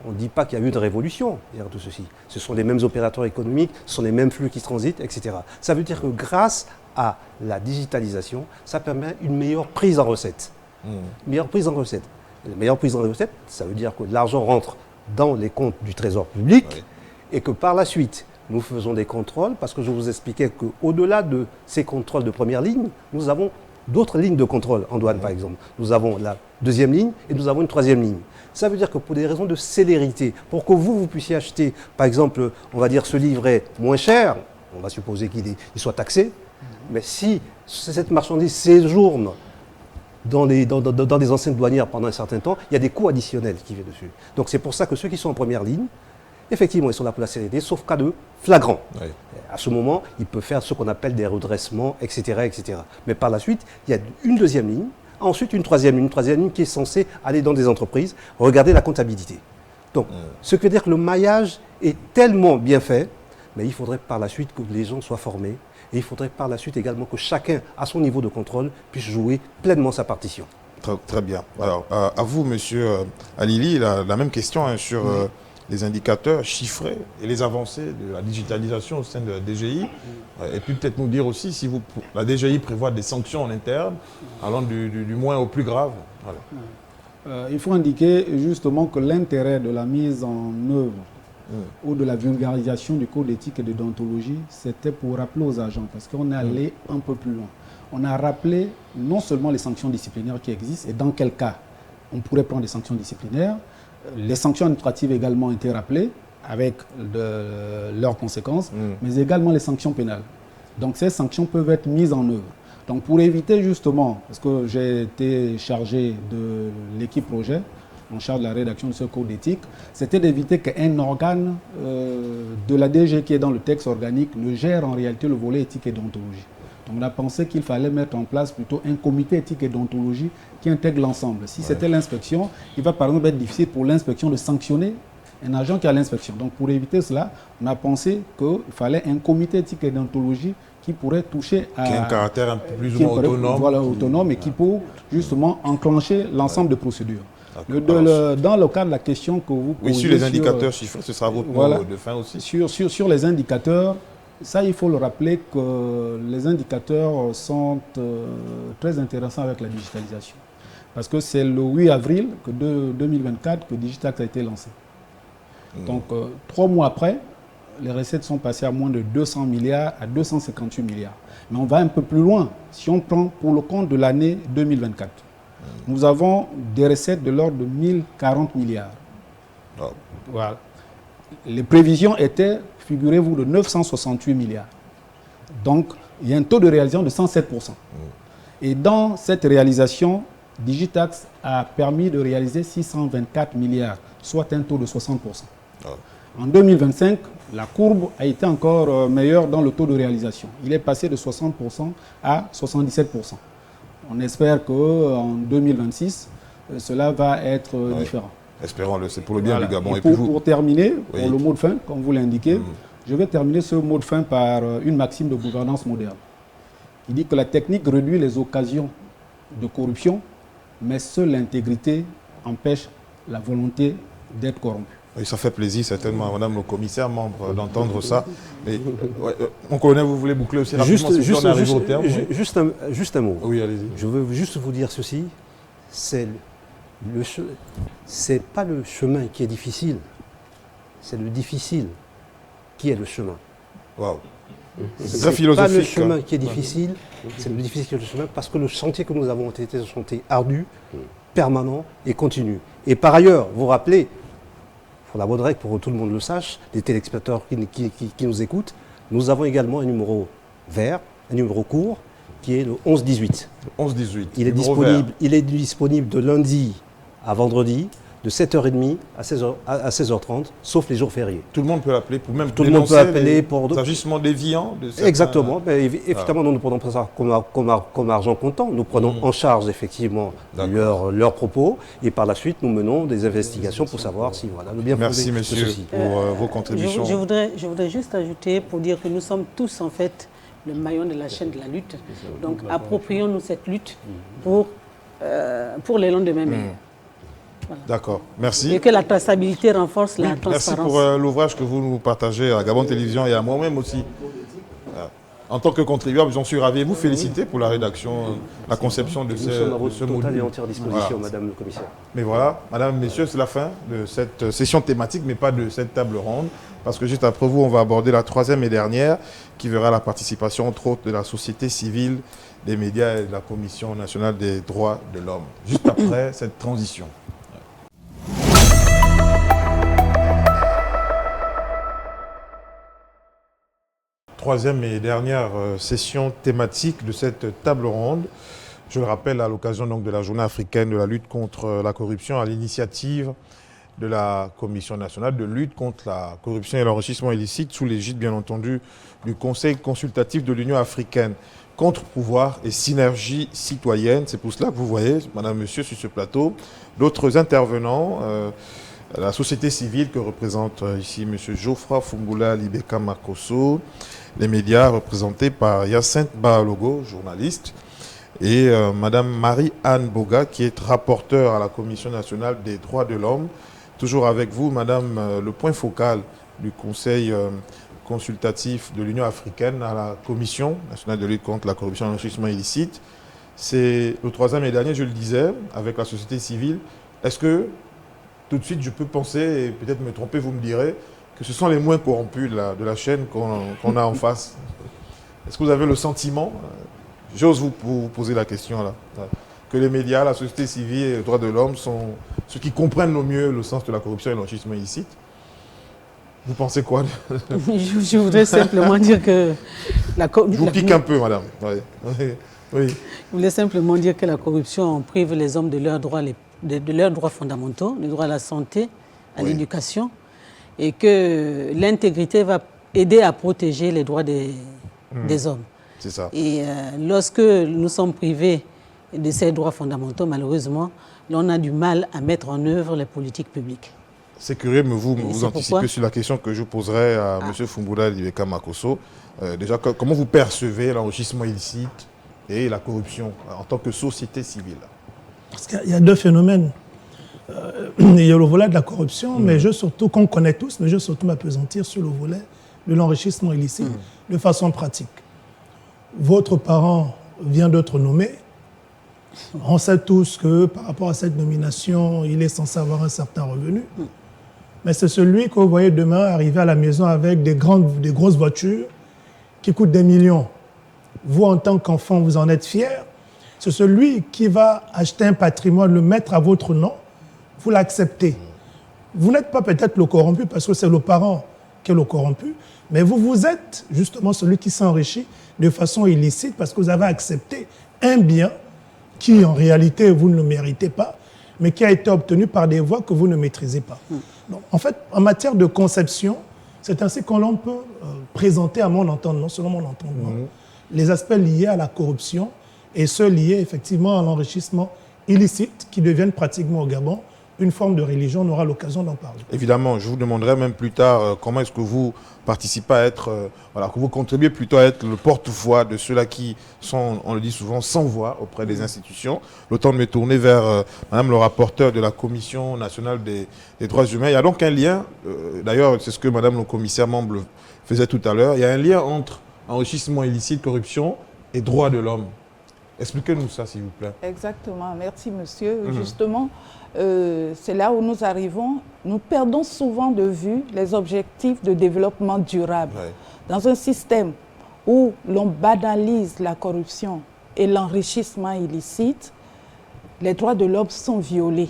on ne dit pas qu'il y a eu de révolution derrière tout ceci. Ce sont les mêmes opérateurs économiques, ce sont les mêmes flux qui transitent, etc. Ça veut dire que grâce à la digitalisation, ça permet une meilleure prise en recette. Meilleure prise en recette. La meilleure prise en recette, ça veut dire que l'argent rentre dans les comptes du Trésor public et que par la suite, nous faisons des contrôles parce que je vous expliquais qu'au-delà de ces contrôles de première ligne, nous avons d'autres lignes de contrôle en douane, par exemple. Nous avons la deuxième ligne et nous avons une troisième ligne. Ça veut dire que pour des raisons de célérité, pour que vous puissiez acheter, par exemple, on va dire ce livret moins cher, on va supposer qu'il soit taxé, mais si cette marchandise séjourne dans des enseignes douanières pendant un certain temps, il y a des coûts additionnels qui viennent dessus. Donc c'est pour ça que ceux qui sont en première ligne, effectivement, ils sont là pour la célérité, sauf cas de flagrant. Oui. À ce moment, ils peuvent faire ce qu'on appelle des redressements, etc., etc. Mais par la suite, il y a une deuxième ligne, ensuite une troisième ligne qui est censée aller dans des entreprises, regarder la comptabilité. Donc, ce qui veut dire que le maillage est tellement bien fait, mais il faudrait par la suite que les gens soient formés, et il faudrait par la suite également que chacun, à son niveau de contrôle, puisse jouer pleinement sa partition. Très, très bien. Alors, à vous, monsieur Alili, la même question sur les indicateurs chiffrés et les avancées de la digitalisation au sein de la DGI. Et puis peut-être nous dire aussi si la DGI prévoit des sanctions en interne, allant du moins au plus grave. Voilà. Il faut indiquer justement que l'intérêt de la mise en œuvre ou de la vulgarisation du code d'éthique et de déontologie, c'était pour rappeler aux agents, parce qu'on est allé un peu plus loin. On a rappelé non seulement les sanctions disciplinaires qui existent et dans quel cas on pourrait prendre des sanctions disciplinaires. Les sanctions administratives également ont été rappelées avec leurs conséquences, mais également les sanctions pénales. Donc ces sanctions peuvent être mises en œuvre. Donc pour éviter justement, parce que j'ai été chargé de l'équipe projet, en charge de la rédaction de ce code d'éthique, c'était d'éviter qu'un organe de la DG qui est dans le texte organique ne gère en réalité le volet éthique et déontologie. Donc on a pensé qu'il fallait mettre en place plutôt un comité éthique et déontologie qui intègre l'ensemble. Si c'était l'inspection, il va par exemple être difficile pour l'inspection de sanctionner un agent qui a l'inspection. Donc pour éviter cela, on a pensé qu'il fallait un comité éthique et déontologie qui pourrait toucher à... Qui a un caractère un peu plus ou moins autonome. Voilà, autonome et qui peut justement enclencher l'ensemble des procédures. Dans le cas de la question que vous posez... Oui, sur les indicateurs chiffrés, ce sera votre mot de fin aussi. Sur les indicateurs, ça, il faut le rappeler que les indicateurs sont très intéressants avec la digitalisation. Parce que c'est le 8 avril 2024 que Digitax a été lancé. Donc, 3 mois après, les recettes sont passées à moins de 200 milliards à 258 milliards. Mais on va un peu plus loin. Si on prend pour le compte de l'année 2024, nous avons des recettes de l'ordre de 1040 milliards. Oh. Voilà. Les prévisions étaient, figurez-vous, de 968 milliards. Donc, il y a un taux de réalisation de 107%. Et dans cette réalisation, Digitax a permis de réaliser 624 milliards, soit un taux de 60%. Oh. En 2025, la courbe a été encore meilleure dans le taux de réalisation. Il est passé de 60% à 77%. On espère qu'en 2026, cela va être différent. Espérons-le, c'est pour le bien du Gabon. Et pour terminer, pour le mot de fin, comme vous l'indiquez, je vais terminer ce mot de fin par une maxime de gouvernance moderne. Il dit que la technique réduit les occasions de corruption, mais seule l'intégrité empêche la volonté d'être corrompu. Et ça fait plaisir certainement à Madame le commissaire membre d'entendre ça. Mais, mon colonel, vous voulez boucler aussi rapidement juste un mot. Oui, allez-y. Je veux juste vous dire ceci. C'est pas le chemin qui est difficile, c'est le difficile qui est le chemin. Waouh. C'est très philosophique. C'est pas le chemin qui est difficile, c'est le difficile qui est le chemin, parce que le chantier que nous avons été un chantier ardu, permanent et continu. Et par ailleurs, vous rappelez, pour la bonne règle, pour que tout le monde le sache, les téléspectateurs qui nous écoutent, nous avons également un numéro vert, un numéro court, qui est le 11-18. Le 11-18. Il est disponible de lundi à vendredi de 7h30 à 16h30, sauf les jours fériés. Tout le monde peut l'appeler pour même Tout le monde peut appeler pour des agissements déviants de certains... Exactement. Effectivement, nous ne prenons pas ça comme argent comptant. Nous prenons en charge effectivement leurs propos et par la suite, nous menons des investigations pour savoir si le bien fondé. Merci, messieurs, pour vos contributions. Je voudrais juste ajouter pour dire que nous sommes tous en fait le maillon de la chaîne de la lutte. Donc approprions-nous cette lutte pour les lendemains meilleurs. Voilà. D'accord, merci. Et que la traçabilité renforce la transparence. Merci pour l'ouvrage que vous nous partagez à Gabon Télévision et à moi-même aussi. En tant que contribuable, j'en suis ravi. Et vous féliciter pour la rédaction, la conception de ce module. Nous sommes à votre totale et entière disposition, Madame le Commissaire. Mais voilà, Madame, Messieurs, c'est la fin de cette session thématique, mais pas de cette table ronde. Parce que juste après vous, on va aborder la troisième et dernière, qui verra la participation, entre autres, de la société civile, des médias et de la Commission nationale des droits de l'homme. Juste après cette transition. Troisième et dernière session thématique de cette table ronde. Je le rappelle, à l'occasion donc de la Journée africaine de la lutte contre la corruption, à l'initiative de la Commission nationale de lutte contre la corruption et l'enrichissement illicite, sous l'égide bien entendu du Conseil consultatif de l'Union africaine. Contre-pouvoir et synergie citoyenne, c'est pour cela que vous voyez, Madame, Monsieur, sur ce plateau, d'autres intervenants, la société civile que représente ici M. Geoffroy Fungula Libeka Makosso, les médias représentés par Hyacinthe Bahalogo, journaliste, et Madame Marie-Anne Boga, qui est rapporteure à la Commission nationale des droits de l'homme. Toujours avec vous, Madame, le point focal du Conseil consultatif de l'Union africaine à la Commission nationale de lutte contre la corruption et l'enrichissement illicite. C'est le troisième et dernier, je le disais, avec la société civile. Est-ce que, tout de suite, je peux penser, et peut-être me tromper, vous me direz, que ce sont les moins corrompus de la chaîne qu'on a en face? Est-ce que vous avez le sentiment, j'ose vous poser la question là, que les médias, la société civile et les droits de l'homme sont ceux qui comprennent le mieux le sens de la corruption et l'enrichissement illicite? Vous pensez quoi? Je voudrais simplement dire que... Je vous pique un peu, madame. Oui. Je voulais simplement dire que la corruption prive les hommes de leurs droits, de leurs droits fondamentaux, le droit à la santé, à l'éducation, et que l'intégrité va aider à protéger les droits des hommes. C'est ça. Et lorsque nous sommes privés de ces droits fondamentaux, malheureusement, on a du mal à mettre en œuvre les politiques publiques. C'est curieux, mais vous anticipez sur la question que je poserai à M. Fungula Libeka Makosso. Déjà, comment vous percevez l'enrichissement illicite et la corruption en tant que société civile? Parce qu'il y a deux phénomènes. Il y a le volet de la corruption, mais surtout, qu'on connaît tous, mais je veux surtout m'appesantir sur le volet de l'enrichissement illicite de façon pratique. Votre parent vient d'être nommé. On sait tous que par rapport à cette nomination, il est censé avoir un certain revenu. Mais c'est celui que vous voyez demain arriver à la maison avec des grosses voitures qui coûtent des millions. Vous, en tant qu'enfant, vous en êtes fier. C'est celui qui va acheter un patrimoine, le mettre à votre nom, vous l'acceptez. Vous n'êtes pas peut-être le corrompu parce que c'est le parent qui est le corrompu, mais vous êtes justement celui qui s'enrichit de façon illicite parce que vous avez accepté un bien qui, en réalité, vous ne le méritez pas, mais qui a été obtenu par des voies que vous ne maîtrisez pas. Donc, en fait, en matière de conception, c'est ainsi qu'on peut présenter, à mon entendement, selon mon entendement, les aspects liés à la corruption et ceux liés effectivement à l'enrichissement illicite qui deviennent pratiquement au Gabon une forme de religion. On aura l'occasion d'en parler. Évidemment, je vous demanderai même plus tard comment est-ce que vous participez à être, que vous contribuez plutôt à être le porte-voix de ceux-là qui sont, on le dit souvent, sans voix auprès des institutions. Le temps de me tourner vers Madame le rapporteur de la Commission nationale des droits humains. Il y a donc un lien, d'ailleurs c'est ce que Madame le commissaire Mamble faisait tout à l'heure, il y a un lien entre enrichissement illicite, corruption et droits de l'homme. Expliquez-nous ça, s'il vous plaît. Exactement, merci monsieur. Justement, c'est là où nous arrivons. Nous perdons souvent de vue les objectifs de développement durable. Dans un système où l'on banalise la corruption et l'enrichissement illicite, les droits de l'homme sont violés.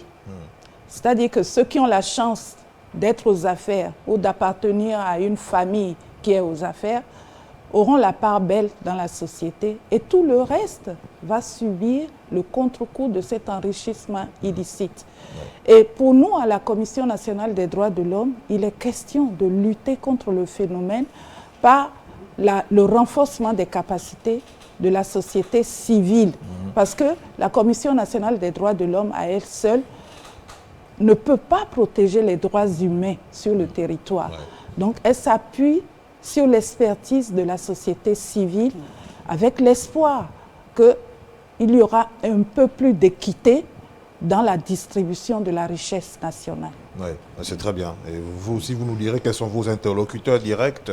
C'est-à-dire que ceux qui ont la chance d'être aux affaires ou d'appartenir à une famille qui est aux affaires auront la part belle dans la société et tout le reste va subir le contre-coup de cet enrichissement illicite. Et pour nous, à la Commission nationale des droits de l'homme, il est question de lutter contre le phénomène par le renforcement des capacités de la société civile. Parce que la Commission nationale des droits de l'homme, à elle seule, ne peut pas protéger les droits humains sur le territoire. Donc, elle s'appuie sur l'expertise de la société civile avec l'espoir qu'il y aura un peu plus d'équité dans la distribution de la richesse nationale. Oui, c'est très bien. Et vous aussi, vous nous direz quels sont vos interlocuteurs directs,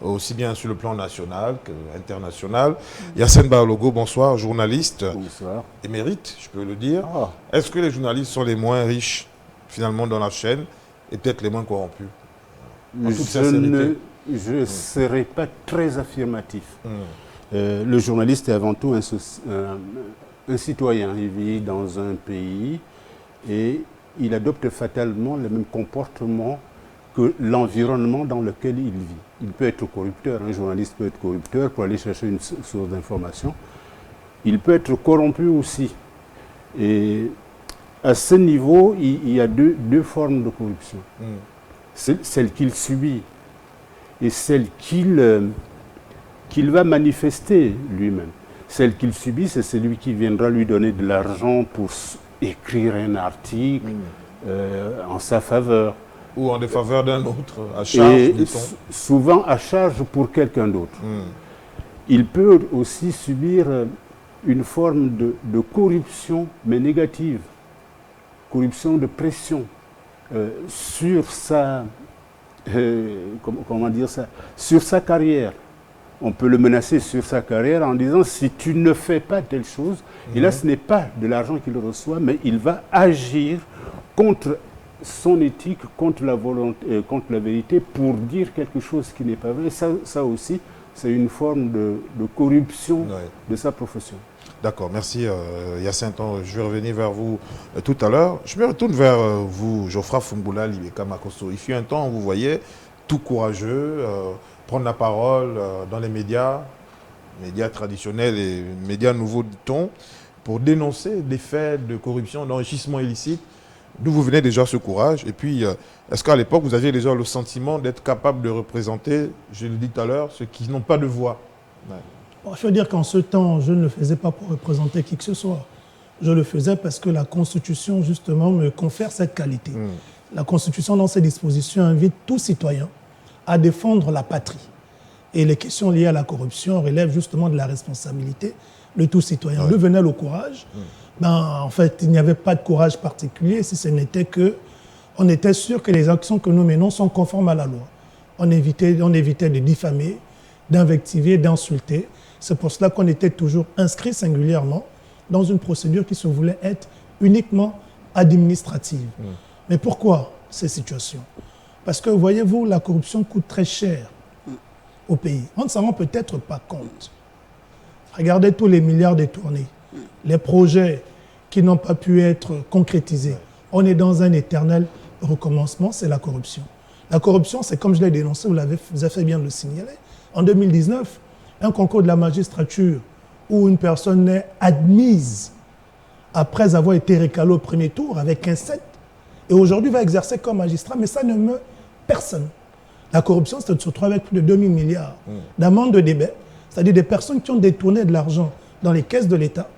aussi bien sur le plan national qu'international. Yacine Baologo, bonsoir, journaliste. Bonsoir. Émérite, je peux le dire. Est-ce que les journalistes sont les moins riches, finalement, dans la chaîne, et peut-être les moins corrompus? En toute sincérité. Je ne serai pas très affirmatif. Le journaliste est avant tout un citoyen. Il vit dans un pays et il adopte fatalement le même comportement que l'environnement dans lequel il vit. Il peut être corrupteur, un journaliste peut être corrupteur pour aller chercher une source d'information. Il peut être corrompu aussi. Et à ce niveau, il y a deux formes de corruption. Celle qu'il subit et celle qu'il va manifester lui-même. Celle qu'il subit, c'est celui qui viendra lui donner de l'argent pour écrire un article en sa faveur. Ou en défaveur d'un autre, à charge, dit-on. Souvent à charge pour quelqu'un d'autre. Il peut aussi subir une forme de corruption, mais négative. Corruption de pression sur sa... comment dire ça, sur sa carrière. On peut le menacer sur sa carrière en disant si tu ne fais pas telle chose, et là ce n'est pas de l'argent qu'il reçoit, mais il va agir contre son éthique, contre la volonté, contre la vérité, pour dire quelque chose qui n'est pas vrai. Ça aussi, c'est une forme de corruption de sa profession. D'accord, merci Yacine. Je vais revenir vers vous tout à l'heure. Je me retourne vers vous, Geoffroy Fungula Libeka Makosso. Il fut un temps où vous voyez tout courageux, prendre la parole dans les médias traditionnels et médias nouveaux, dit-on, pour dénoncer des faits de corruption, d'enrichissement illicite. D'où vous venez déjà ce courage? Et puis, est-ce qu'à l'époque, vous aviez déjà le sentiment d'être capable de représenter, je le dis tout à l'heure, ceux qui n'ont pas de voix? Bon, je veux dire qu'en ce temps, je ne le faisais pas pour représenter qui que ce soit. Je le faisais parce que la Constitution, justement, me confère cette qualité. La Constitution, dans ses dispositions, invite tout citoyen à défendre la patrie. Et les questions liées à la corruption relèvent justement de la responsabilité de tout citoyen. D'où venait le courage? En fait, il n'y avait pas de courage particulier si ce n'était qu'on était sûr que les actions que nous menons sont conformes à la loi. On évitait de diffamer, d'invectiver, d'insulter. C'est pour cela qu'on était toujours inscrit singulièrement dans une procédure qui se voulait être uniquement administrative. Mais pourquoi ces situations? Parce que, voyez-vous, la corruption coûte très cher au pays. On ne s'en rend peut-être pas compte. Regardez tous les milliards détournés, les projets qui n'ont pas pu être concrétisés. On est dans un éternel recommencement, c'est la corruption. La corruption, c'est comme je l'ai dénoncé, vous avez fait bien de le signaler. En 2019, un concours de la magistrature où une personne est admise après avoir été récalée au premier tour avec un 7 et aujourd'hui va exercer comme magistrat, mais ça ne meut personne. La corruption, c'est de se retrouver avec plus de 2000 milliards d'amendes de débit, c'est-à-dire des personnes qui ont détourné de l'argent dans les caisses de l'État,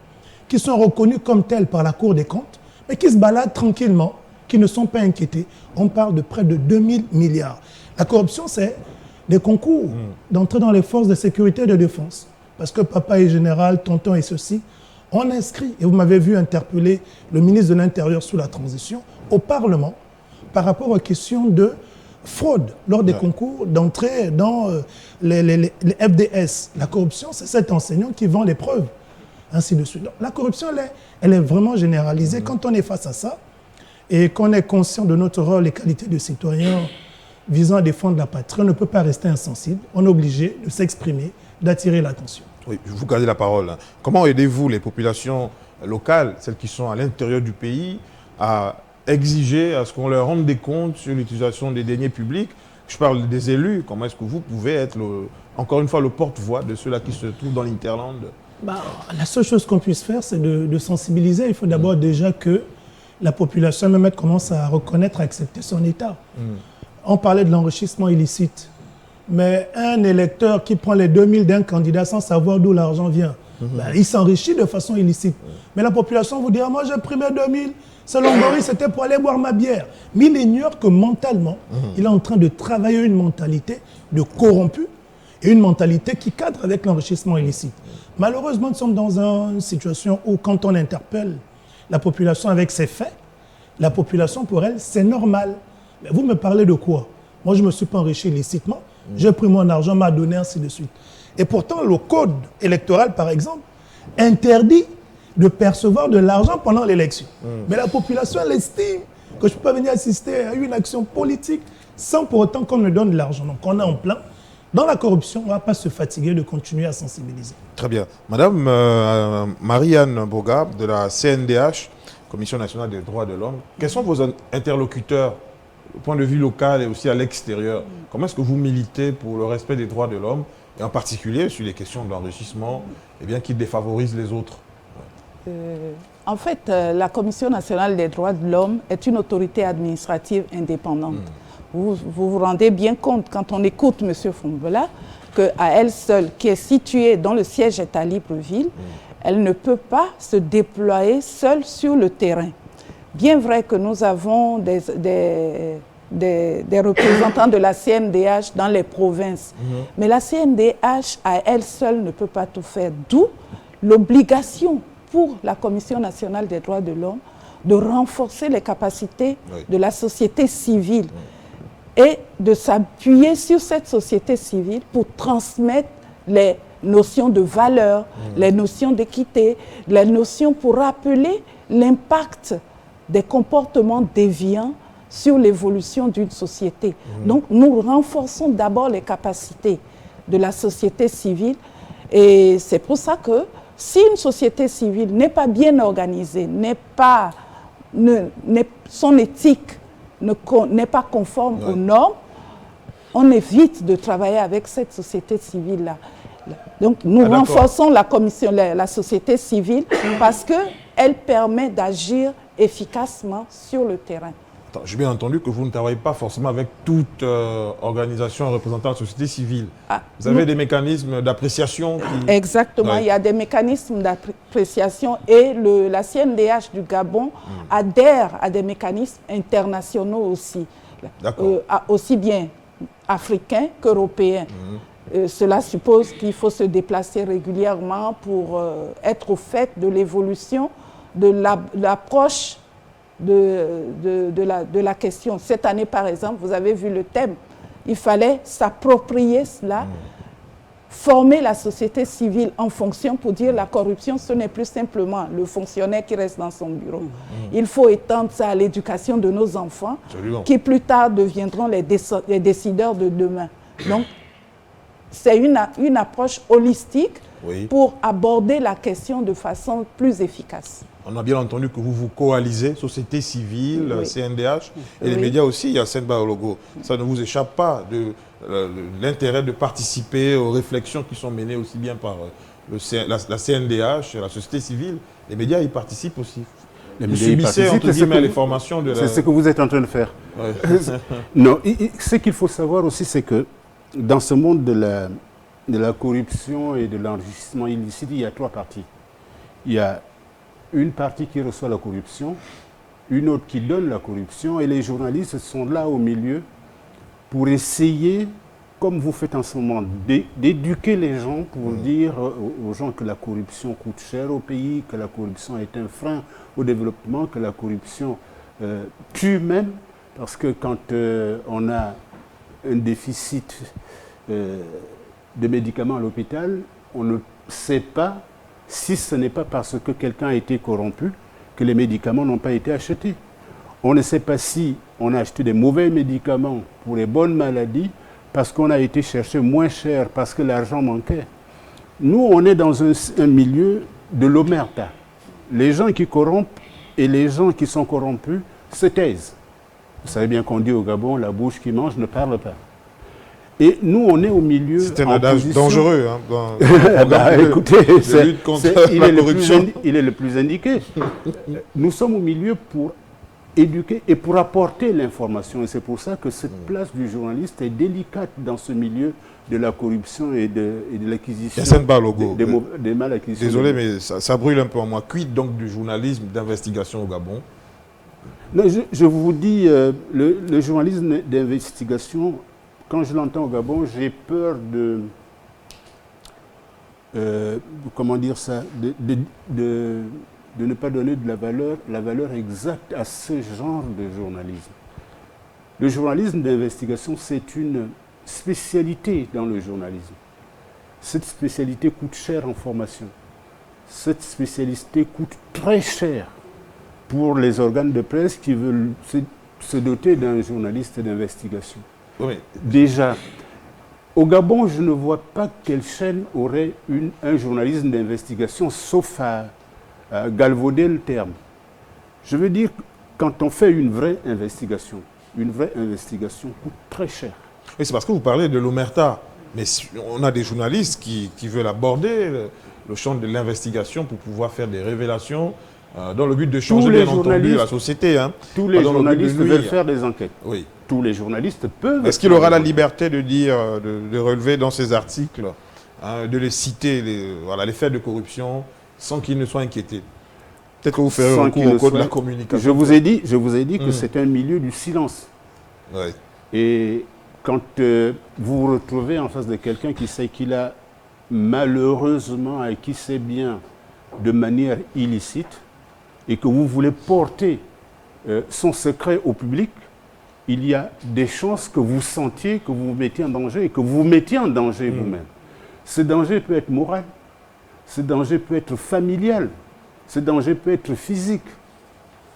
qui sont reconnues comme telles par la Cour des comptes, mais qui se baladent tranquillement, qui ne sont pas inquiétés. On parle de près de 2000 milliards. La corruption, c'est des concours d'entrer dans les forces de sécurité et de défense. Parce que papa est général, tonton est ceci. On inscrit, et vous m'avez vu interpeller le ministre de l'Intérieur sous la transition, au Parlement, par rapport aux questions de fraude lors des concours d'entrée dans les FDS. La corruption, c'est cet enseignant qui vend les preuves, ainsi de suite. Donc, la corruption, elle est vraiment généralisée. Quand on est face à ça, et qu'on est conscient de notre rôle et qualité de citoyen visant à défendre la patrie, on ne peut pas rester insensible. On est obligé de s'exprimer, d'attirer l'attention. Oui, vous gardez la parole. Comment aidez-vous les populations locales, celles qui sont à l'intérieur du pays, à exiger à ce qu'on leur rende des comptes sur l'utilisation des deniers publics, Je parle des élus. Comment est-ce que vous pouvez être, encore une fois, le porte-voix de ceux-là qui se trouvent dans l'interland? La seule chose qu'on puisse faire, c'est de sensibiliser. Il faut d'abord déjà que la population même commence à reconnaître, à accepter son état. On parlait de l'enrichissement illicite. Mais un électeur qui prend les 2000 d'un candidat sans savoir d'où l'argent vient, il s'enrichit de façon illicite. Mais la population vous dira, moi j'ai pris mes 2000, selon Boris, c'était pour aller boire ma bière. Mais il ignore que mentalement, il est en train de travailler une mentalité de corrompu et une mentalité qui cadre avec l'enrichissement illicite. Malheureusement, nous sommes dans une situation où quand on interpelle la population avec ses faits, la population pour elle, c'est normal. Mais vous me parlez de quoi? Moi, je ne me suis pas enrichi illicitement. J'ai pris mon argent, m'a donné, ainsi de suite. Et pourtant, le code électoral, par exemple, interdit de percevoir de l'argent pendant l'élection. Mais la population, elle estime que je peux pas venir assister à une action politique sans pour autant qu'on me donne de l'argent. Donc, on est en plein. Dans la corruption, on ne va pas se fatiguer de continuer à sensibiliser. Très bien. Madame Marie-Anne Boga, de la CNDH, Commission nationale des droits de l'homme, quels sont vos interlocuteurs au point de vue local et aussi à l'extérieur? Comment est-ce que vous militez pour le respect des droits de l'homme, et en particulier sur les questions de l'enrichissement qui défavorisent les autres? En fait, la Commission nationale des droits de l'homme est une autorité administrative indépendante. Vous vous rendez bien compte, quand on écoute M. Fongola, qu'à elle seule, qui est située dont le siège est à Libreville, elle ne peut pas se déployer seule sur le terrain. Bien vrai que nous avons des représentants de la CNDH dans les provinces, mais la CNDH à elle seule ne peut pas tout faire. D'où l'obligation pour la Commission nationale des droits de l'homme de renforcer les capacités de la société civile et de s'appuyer sur cette société civile pour transmettre les notions de valeur, les notions d'équité, les notions pour rappeler l'impact des comportements déviants sur l'évolution d'une société. Donc, nous renforçons d'abord les capacités de la société civile et c'est pour ça que si une société civile n'est pas bien organisée, son éthique n'est pas conforme aux normes, on évite de travailler avec cette société civile-là. Donc, nous renforçons la société civile parce qu'elle permet d'agir efficacement sur le terrain. J'ai bien entendu que vous ne travaillez pas forcément avec toute organisation représentant la société civile. Vous avez des mécanismes d'appréciation Exactement, il y a des mécanismes d'appréciation et la CNDH du Gabon adhère à des mécanismes internationaux aussi, aussi bien africains qu'européens. Cela suppose qu'il faut se déplacer régulièrement pour être au fait de l'évolution de l'approche de la question. Cette année, par exemple, vous avez vu le thème. Il fallait s'approprier cela, former la société civile en fonction pour dire la corruption, ce n'est plus simplement le fonctionnaire qui reste dans son bureau. Il faut étendre ça à l'éducation de nos enfants, qui plus tard deviendront les décideurs de demain. Donc, c'est une approche holistique pour aborder la question de façon plus efficace. On a bien entendu que vous vous coalisez, société civile, CNDH, et les médias aussi, il y a Senba au logo. Ça ne vous échappe pas de l'intérêt de participer aux réflexions qui sont menées aussi bien par la CNDH, la société civile. Les médias y participent aussi. Les vous médias subissez, entre guillemets, les formations de la... C'est ce que vous êtes en train de faire. Non, ce qu'il faut savoir aussi, c'est que dans ce monde de la corruption et de l'enrichissement illicite, il y a trois parties. Il y a une partie qui reçoit la corruption, une autre qui donne la corruption, et les journalistes sont là au milieu pour essayer, comme vous faites en ce moment, d'éduquer les gens pour dire aux gens que la corruption coûte cher au pays, que la corruption est un frein au développement, que la corruption tue même, parce que quand on a un déficit de médicaments à l'hôpital, on ne sait pas si ce n'est pas parce que quelqu'un a été corrompu que les médicaments n'ont pas été achetés. On ne sait pas si on a acheté des mauvais médicaments pour les bonnes maladies parce qu'on a été chercher moins cher, parce que l'argent manquait. Nous, on est dans un milieu de l'omerta. Les gens qui corrompent et les gens qui sont corrompus se taisent. Vous savez bien qu'on dit au Gabon, la bouche qui mange ne parle pas. Et nous, on est au milieu. C'est un adage dangereux. Hein, écoutez, il est le plus indiqué. Nous sommes au milieu pour éduquer et pour apporter l'information. Et c'est pour ça que cette place du journaliste est délicate dans ce milieu de la corruption et de l'acquisition des mal acquisitions. Désolé, mais ça brûle un peu en moi. Quid donc du journalisme d'investigation au Gabon? Non, je vous dis, le journalisme d'investigation, quand je l'entends au Gabon, j'ai peur de... comment dire ça, de ne pas donner de la valeur exacte à ce genre de journalisme. Le journalisme d'investigation, c'est une spécialité dans le journalisme. Cette spécialité coûte cher en formation. Cette spécialité coûte très cher pour les organes de presse qui veulent se doter d'un journaliste d'investigation. Oui. Déjà, au Gabon, je ne vois pas quelle chaîne aurait un journalisme d'investigation, sauf à galvauder le terme. Je veux dire, quand on fait une vraie investigation coûte très cher. Oui, c'est parce que vous parlez de l'omerta. Mais on a des journalistes qui veulent aborder le champ de l'investigation pour pouvoir faire des révélations dans le but de changer, bien entendu, la société. Hein. Tous les journalistes veulent faire des enquêtes. Oui. Tous les journalistes peuvent. Est-ce qu'il aura la liberté de dire, de relever dans ses articles, hein, de les citer, les faits de corruption, sans qu'ils ne soient inquiétés? Peut-être que vous ferez recours au code de la communication. Je vous ai dit que c'est un milieu du silence. Ouais. Et quand vous vous retrouvez en face de quelqu'un qui sait qu'il a malheureusement acquis ses biens de manière illicite et que vous voulez porter son secret au public, il y a des chances que vous sentiez que vous vous mettiez en danger et que vous vous mettiez en danger vous-même. Ce danger peut être moral, ce danger peut être familial, ce danger peut être physique.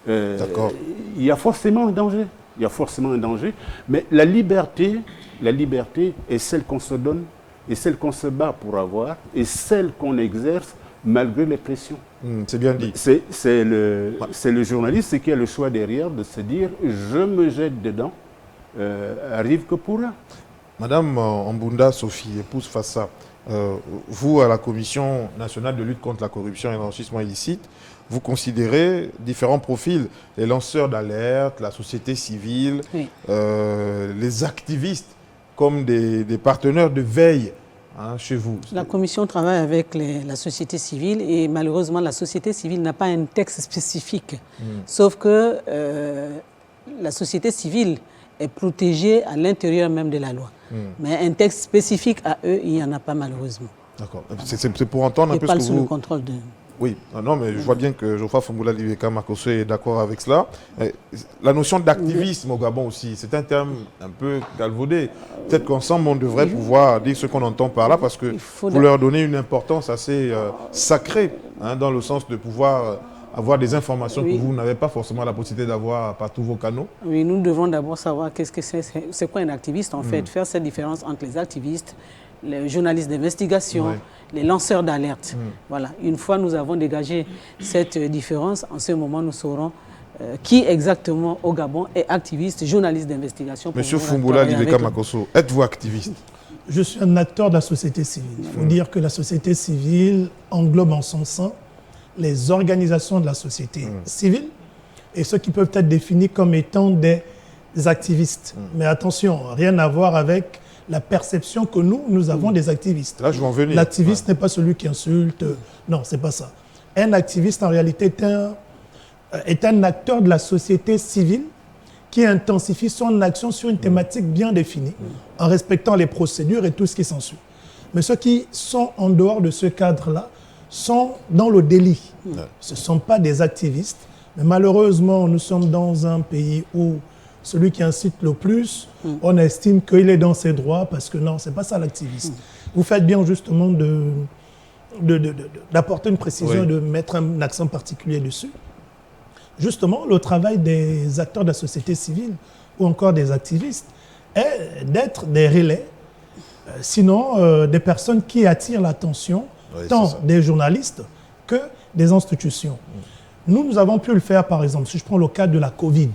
D'accord. Il y a forcément un danger. Il y a forcément un danger. Mais la liberté est celle qu'on se donne et celle qu'on se bat pour avoir et celle qu'on exerce malgré les pressions. C'est bien dit. C'est le journaliste qui a le choix derrière de se dire « je me jette dedans, arrive que pourra ». Madame Ambunda Sophie, épouse Fassa, vous, à la Commission nationale de lutte contre la corruption et l'enrichissement illicite, vous considérez différents profils, les lanceurs d'alerte, la société civile, oui, les activistes comme des partenaires de veille, hein, chez vous. La Commission travaille avec la société civile et malheureusement la société civile n'a pas un texte spécifique, sauf que la société civile est protégée à l'intérieur même de la loi. Mais un texte spécifique à eux, il n'y en a pas malheureusement. D'accord. C'est pour entendre un peu ce que vous... sous le contrôle de... Oui, non, mais je vois bien que Geoffroy Fumboula Liveka Makosso est d'accord avec cela. La notion d'activisme au Gabon aussi, c'est un terme un peu galvaudé. Peut-être qu'ensemble, on devrait pouvoir dire ce qu'on entend par là, parce que vous leur donnez une importance assez sacrée, hein, dans le sens de pouvoir avoir des informations que vous n'avez pas forcément la possibilité d'avoir par tous vos canaux. Oui, nous devons d'abord savoir qu'est-ce que c'est quoi un activiste, en fait, faire cette différence entre les activistes, les journalistes d'investigation, les lanceurs d'alerte. Voilà. Une fois nous avons dégagé cette différence, en ce moment nous saurons qui exactement au Gabon est activiste, journaliste d'investigation. Monsieur Fumboula Liveka Makosso, êtes-vous activiste? Je suis un acteur de la société civile. Il faut dire que la société civile englobe en son sein les organisations de la société civile et ceux qui peuvent être définis comme étant des activistes. Mais attention, rien à voir avec la perception que nous avons des activistes. Là, je vais en venir. L'activiste n'est pas celui qui insulte. Non, c'est pas ça. Un activiste, en réalité, est un acteur de la société civile qui intensifie son action sur une thématique bien définie, en respectant les procédures et tout ce qui s'ensuit. Mais ceux qui sont en dehors de ce cadre-là sont dans le délit. Ce ne sont pas des activistes. Mais malheureusement, nous sommes dans un pays où celui qui incite le plus, on estime qu'il est dans ses droits, parce que non, ce n'est pas ça l'activiste. Vous faites bien justement d'apporter une précision, de mettre un accent particulier dessus. Justement, le travail des acteurs de la société civile ou encore des activistes est d'être des relais, sinon des personnes qui attirent l'attention tant des journalistes que des institutions. Nous avons pu le faire, par exemple, si je prends le cas de la Covid.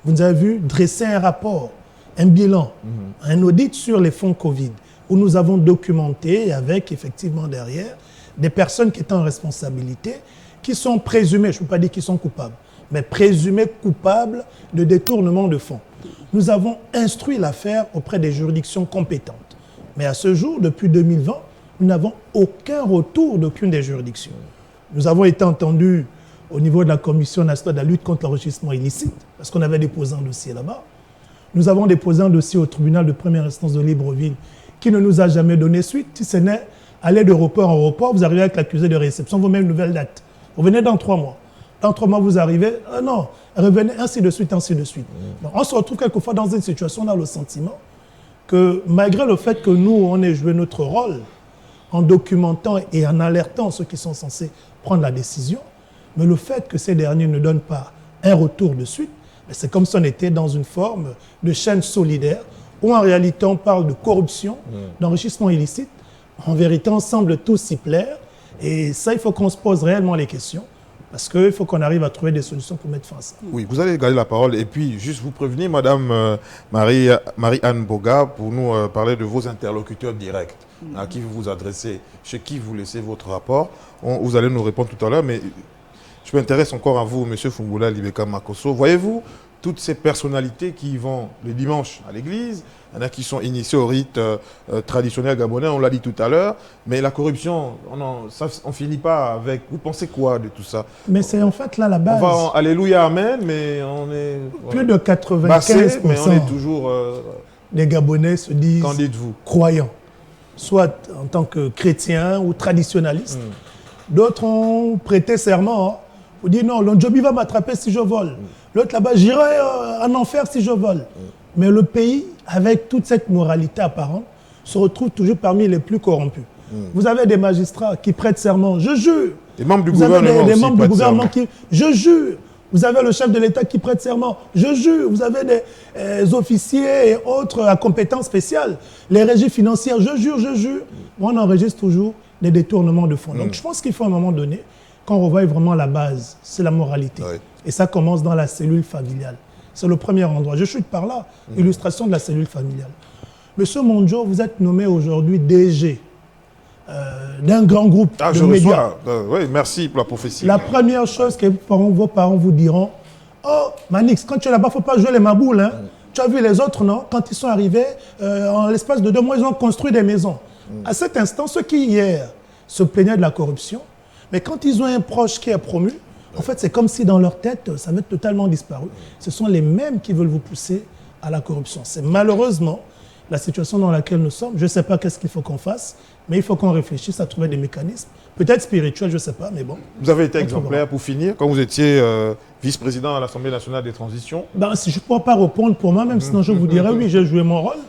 Vous avez vu dresser un rapport un bilan, un audit sur les fonds Covid, où nous avons documenté avec effectivement derrière des personnes qui étaient en responsabilité, qui sont présumées, je ne peux pas dire qu'ils sont coupables, mais présumées coupables de détournement de fonds. Nous avons instruit l'affaire auprès des juridictions compétentes. Mais à ce jour, depuis 2020, nous n'avons aucun retour d'aucune des juridictions. Nous avons été entendus au niveau de la Commission nationale de la lutte contre l'enrichissement illicite, parce qu'on avait déposé un dossier là-bas. Nous avons déposé un dossier au tribunal de première instance de Libreville qui ne nous a jamais donné suite. Si ce n'est aller de report en report, vous arrivez avec l'accusé de réception, vous mettez une nouvelle date. Vous venez dans 3 mois. Dans 3 mois, vous arrivez, non, revenez, ainsi de suite, ainsi de suite. Donc, on se retrouve quelquefois dans une situation, on a le sentiment que malgré le fait que nous, on ait joué notre rôle en documentant et en alertant ceux qui sont censés prendre la décision, mais le fait que ces derniers ne donnent pas un retour de suite, c'est comme si on était dans une forme de chaîne solidaire où en réalité on parle de corruption, d'enrichissement illicite. En vérité, on semble tous s'y plaire. Et ça, il faut qu'on se pose réellement les questions. Parce qu'il faut qu'on arrive à trouver des solutions pour mettre fin à ça. Oui, vous allez garder la parole. Et puis, juste vous prévenir, Madame Marie-Anne Boga, pour nous parler de vos interlocuteurs directs, à qui vous vous adressez, chez qui vous laissez votre rapport. Vous allez nous répondre tout à l'heure, mais je m'intéresse encore à vous, M. Fungula Libeka Makosso. Voyez-vous toutes ces personnalités qui vont le dimanche à l'église, il y en a qui sont initiés au rite traditionnel gabonais, on l'a dit tout à l'heure, mais la corruption, on finit pas avec. Vous pensez quoi de tout ça? Mais c'est en fait là la base. On va, alléluia, amen, mais on est... Plus de 95%. Bassé, mais on est toujours... les Gabonais se disent qu'en dites-vous? Croyants, soit en tant que chrétiens ou traditionnalistes. D'autres ont prêté serment. Vous dites non, l'Ondjobi va m'attraper si je vole. L'autre là-bas, j'irai en enfer si je vole. Mais le pays, avec toute cette moralité apparente, se retrouve toujours parmi les plus corrompus. Vous avez des magistrats qui prêtent serment, je jure. Des membres du Vous gouvernement avez des aussi membres du gouvernement serment. qui, je jure. Vous avez le chef de l'État qui prête serment, je jure. Vous avez des officiers et autres à compétences spéciales. Les régies financières, je jure, je jure. On enregistre toujours des détournements de fonds. Donc je pense qu'il faut à un moment donné qu'on revoie vraiment la base, c'est la moralité. Oui. Et ça commence dans la cellule familiale. C'est le premier endroit. Je chute par là, illustration de la cellule familiale. Monsieur Mondjo, vous êtes nommé aujourd'hui DG d'un grand groupe de médias. Oui, merci pour la prophétie. La première chose que vos parents vous diront, oh Manix, quand tu es là-bas, il ne faut pas jouer les maboules. Hein. Tu as vu les autres, non? Quand ils sont arrivés, en l'espace de 2 mois, ils ont construit des maisons. À cet instant, ceux qui hier se plaignaient de la corruption, mais quand ils ont un proche qui est promu, en fait, c'est comme si dans leur tête, ça va être totalement disparu. Ce sont les mêmes qui veulent vous pousser à la corruption. C'est malheureusement la situation dans laquelle nous sommes. Je ne sais pas qu'est-ce qu'il faut qu'on fasse, mais il faut qu'on réfléchisse à trouver des mécanismes, peut-être spirituels, je ne sais pas, mais bon. Vous avez été exemplaire pour finir, quand vous étiez vice-président à l'Assemblée nationale des transitions. Ben, si je ne pourrais pas répondre pour moi-même, sinon je vous dirais oui, j'ai joué mon rôle,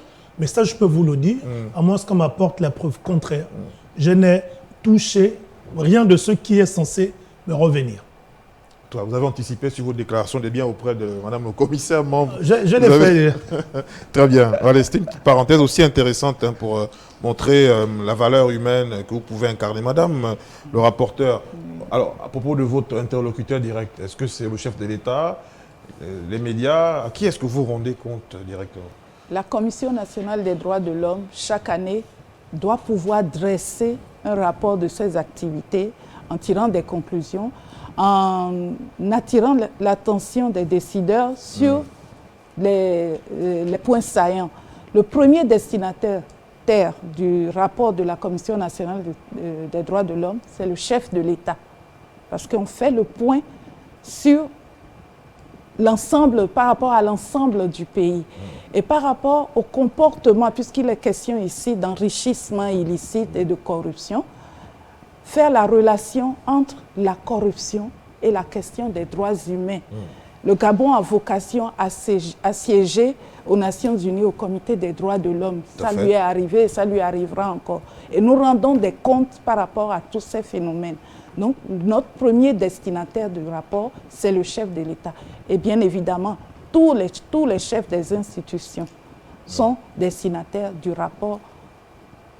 mais ça je peux vous le dire, à moins qu'on m'apporte la preuve contraire. Je n'ai touché rien de ce qui est censé me revenir. Vous avez anticipé sur vos déclarations des biens auprès de Madame le commissaire membre. Je l'ai fait. Très bien. Voilà, c'était une petite parenthèse aussi intéressante pour montrer la valeur humaine que vous pouvez incarner. Madame le rapporteur, alors à propos de votre interlocuteur direct, est-ce que c'est le chef de l'État, les médias? À qui est-ce que vous rendez compte directement? La Commission nationale des droits de l'homme, chaque année, doit pouvoir dresser un rapport de ses activités en tirant des conclusions, en attirant l'attention des décideurs sur les points saillants. Le premier destinataire du rapport de la Commission nationale des droits de l'homme, c'est le chef de l'État. Parce qu'on fait le point sur l'ensemble, par rapport à l'ensemble du pays. Et par rapport au comportement, puisqu'il est question ici d'enrichissement illicite et de corruption, faire la relation entre la corruption et la question des droits humains. Le Gabon a vocation à siéger aux Nations Unies au Comité des droits de l'homme. Ça lui est arrivé et ça lui arrivera encore. Et nous rendons des comptes par rapport à tous ces phénomènes. Donc, notre premier destinataire du rapport, c'est le chef de l'État. Et bien évidemment, tous les chefs des institutions sont destinataires du rapport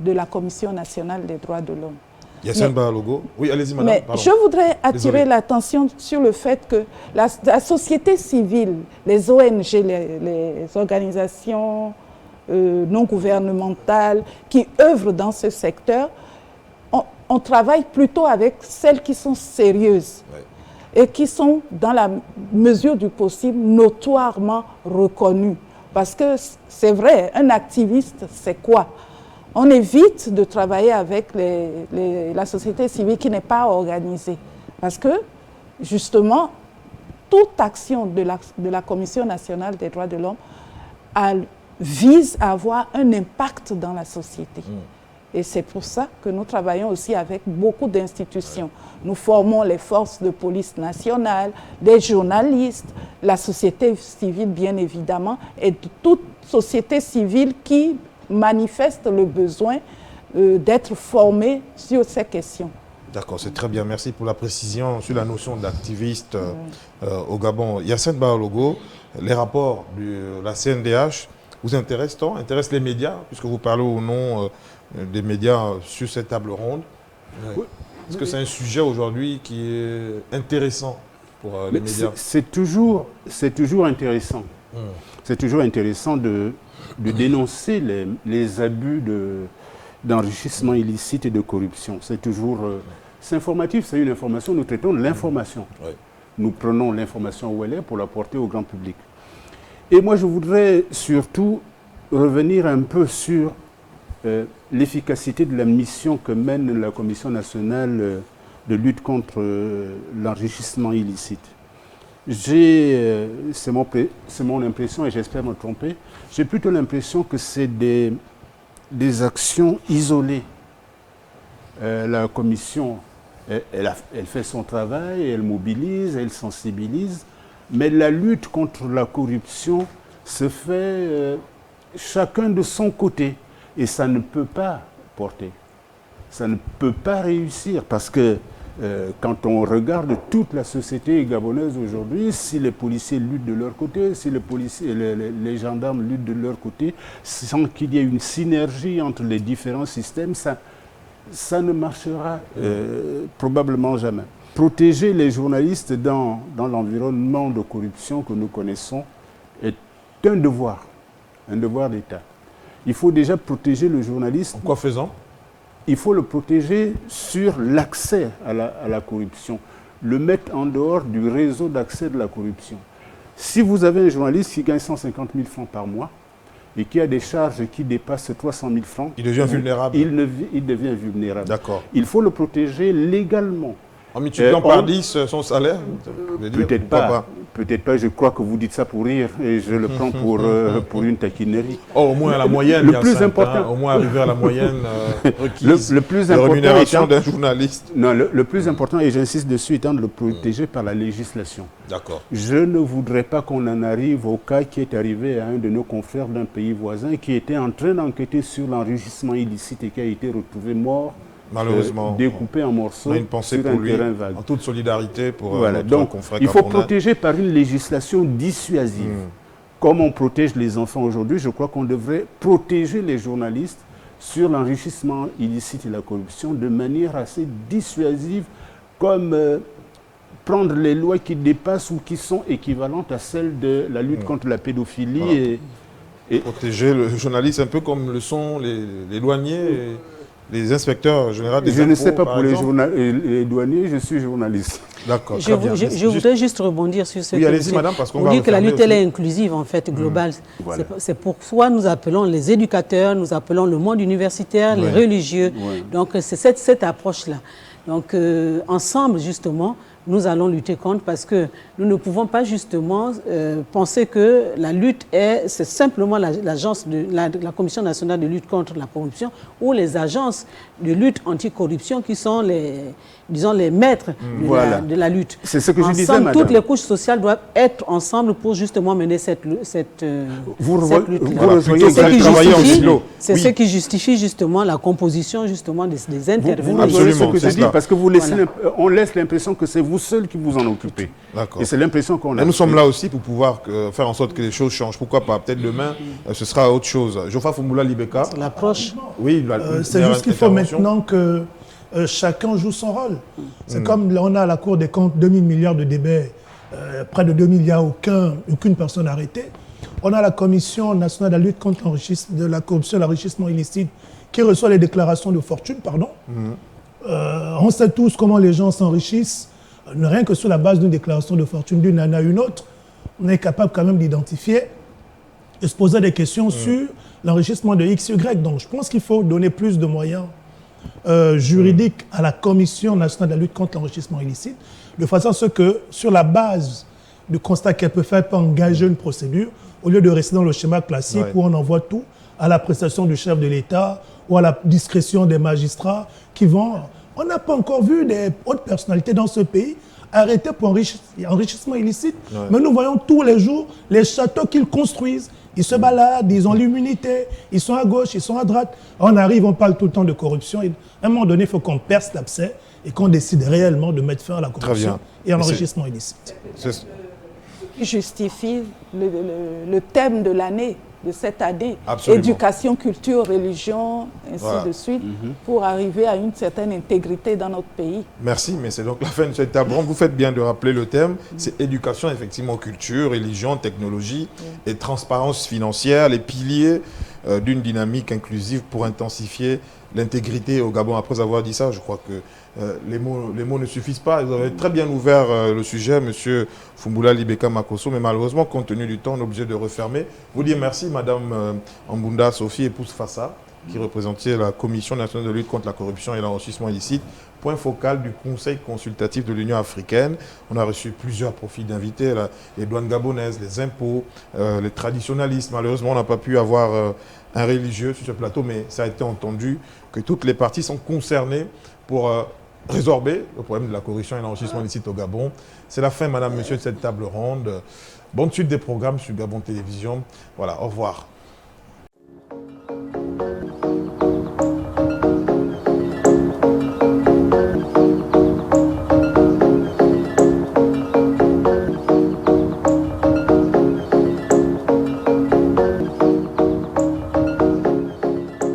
de la Commission nationale des droits de l'homme. Yassine Bahalogo. Oui, allez-y, madame. Mais je voudrais attirer l'attention sur le fait que la société civile, les ONG, les organisations non gouvernementales qui œuvrent dans ce secteur, on travaille plutôt avec celles qui sont sérieuses et qui sont, dans la mesure du possible, notoirement reconnues. Parce que c'est vrai, un activiste, c'est quoi? On évite de travailler avec la société civile qui n'est pas organisée. Parce que, justement, toute action de la Commission nationale des droits de l'homme vise à avoir un impact dans la société. Et c'est pour ça que nous travaillons aussi avec beaucoup d'institutions. Nous formons les forces de police nationale, des journalistes, la société civile bien évidemment, et toute société civile qui manifeste le besoin d'être formée sur ces questions. D'accord, c'est très bien. Merci pour la précision sur la notion d'activiste au Gabon. Yassine Bahalogo, les rapports de la CNDH vous intéressent-ils? Intéressent les médias, puisque vous parlez au nom des médias sur cette table ronde. Oui. Est-ce que c'est un sujet aujourd'hui qui est intéressant pour les médias? C'est toujours intéressant. C'est toujours intéressant de dénoncer les abus d'enrichissement illicite et de corruption. C'est toujours... c'est informatif, c'est une information, nous traitons de l'information. Nous prenons l'information où elle est pour la porter au grand public. Et moi, je voudrais surtout revenir un peu sur l'efficacité de la mission que mène la Commission nationale de lutte contre l'enrichissement illicite. C'est mon impression, et j'espère me tromper, j'ai plutôt l'impression que c'est des actions isolées. La Commission, elle fait son travail, elle mobilise, elle sensibilise, mais la lutte contre la corruption se fait chacun de son côté. Et ça ne peut pas porter. Ça ne peut pas réussir parce que quand on regarde toute la société gabonaise aujourd'hui, si les policiers luttent de leur côté, si les gendarmes luttent de leur côté, sans qu'il y ait une synergie entre les différents systèmes, ça ne marchera probablement jamais. Protéger les journalistes dans l'environnement de corruption que nous connaissons est un devoir d'État. Il faut déjà protéger le journaliste. En quoi faisant? Il faut le protéger sur l'accès à la corruption, le mettre en dehors du réseau d'accès de la corruption. Si vous avez un journaliste qui gagne 150 000 francs par mois et qui a des charges qui dépassent 300 000 francs, il devient vulnérable. Il devient vulnérable. D'accord. Il faut le protéger légalement. En multipliant par 10 son salaire? Peut-être pas. Peut-être pas, je crois que vous dites ça pour rire et je le prends pour une taquinerie. Oh, au moins à la moyenne, le plus important, au moins arriver à la moyenne requise le plus de important rémunération d'un journaliste. Non, le plus important, et j'insiste dessus, étant de le protéger par la législation. D'accord. Je ne voudrais pas qu'on en arrive au cas qui est arrivé à un de nos confrères d'un pays voisin qui était en train d'enquêter sur l'enrichissement illicite et qui a été retrouvé mort. Malheureusement, découpé en morceaux on a une pensée sur pour un lui, terrain vague. en toute solidarité pour voilà. notre Donc, confrère il faut gabonais. protéger par une législation dissuasive. Comme on protège les enfants aujourd'hui, je crois qu'on devrait protéger les journalistes sur l'enrichissement illicite et la corruption de manière assez dissuasive, comme prendre les lois qui dépassent ou qui sont équivalentes à celles de la lutte contre la pédophilie. Voilà. Et protéger le journaliste un peu comme le sont les douaniers et les inspecteurs généraux des impôts. Je ne sais pas pour les douaniers, je suis journaliste. D'accord. Je voudrais juste rebondir sur ce oui, allez-y, madame, parce qu'on va dire que la lutte aussi. Elle est inclusive, en fait, globale. Voilà. C'est pourquoi nous appelons les éducateurs, nous appelons le monde universitaire, les religieux. Donc, c'est cette approche-là. Donc, ensemble, justement, nous allons lutter contre parce que nous ne pouvons pas justement penser que la lutte c'est simplement l'agence de la Commission nationale de lutte contre la corruption ou les agences de lutte anticorruption qui sont les maîtres de la lutte. C'est ce que je disais, madame. Toutes les couches sociales doivent être ensemble pour justement mener cette lutte-là. C'est ce qui justifie justement la composition justement des intervenants. Absolument, c'est ça. Parce que on laisse l'impression que c'est vous seul qui vous en occupez. Et c'est l'impression qu'on a. Nous sommes là aussi pour pouvoir faire en sorte que les choses changent. Pourquoi pas? Peut-être demain, ce sera autre chose. Geoffroy Fumula Libeka. L'approche. Oui, c'est juste qu'il faut maintenant que chacun joue son rôle. C'est comme là, on a à la Cour des comptes 2000 milliards de débats, près de 2 milliards, aucune personne arrêtée. On a la Commission nationale de la lutte contre la corruption et l'enrichissement illicite qui reçoit les déclarations de fortune, pardon. On sait tous comment les gens s'enrichissent, rien que sur la base d'une déclaration de fortune d'une année à une autre. On est capable quand même d'identifier et se poser des questions sur l'enrichissement de XY. Donc je pense qu'il faut donner plus de moyens juridiques à la Commission nationale de la lutte contre l'enrichissement illicite, de façon à ce que, sur la base du constat qu'elle peut faire, elle peut engager une procédure, au lieu de rester dans le schéma classique où on envoie tout à l'appréciation du chef de l'État ou à la discrétion des magistrats qui vont... On n'a pas encore vu des hautes personnalités dans ce pays arrêtées pour enrichissement illicite, mais nous voyons tous les jours les châteaux qu'ils construisent. Ils se baladent, ils ont l'immunité, ils sont à gauche, ils sont à droite. On arrive, on parle tout le temps de corruption. Et à un moment donné, il faut qu'on perce l'abcès et qu'on décide réellement de mettre fin à la corruption et à l'enrichissement illicite. Qui justifie le thème de l'année, de cette année, Absolument. Éducation, culture, religion, ainsi de suite, pour arriver à une certaine intégrité dans notre pays. Merci, mais c'est donc la fin de cette table ronde. Vous faites bien de rappeler le thème, c'est éducation, effectivement, culture, religion, technologie et transparence financière, les piliers d'une dynamique inclusive pour intensifier l'intégrité au Gabon. Après avoir dit ça, je crois que les mots ne suffisent pas. Vous avez très bien ouvert le sujet, M. Fumboula Libeka Makosso, mais malheureusement, compte tenu du temps, on est obligé de refermer. Vous dire merci, Mme Ambunda Sophie, épouse Fassa, qui représentait la Commission nationale de lutte contre la corruption et l'enrichissement illicite, point focal du Conseil consultatif de l'Union africaine. On a reçu plusieurs profils d'invités, les douanes gabonaises, les impôts, les traditionalistes. Malheureusement, on n'a pas pu avoir un religieux sur ce plateau, mais ça a été entendu que toutes les parties sont concernées pour résorber le problème de la corruption et l'enrichissement illicite au Gabon. C'est la fin, madame, monsieur, de cette table ronde. Bonne suite des programmes sur Gabon Télévision. Voilà, au revoir.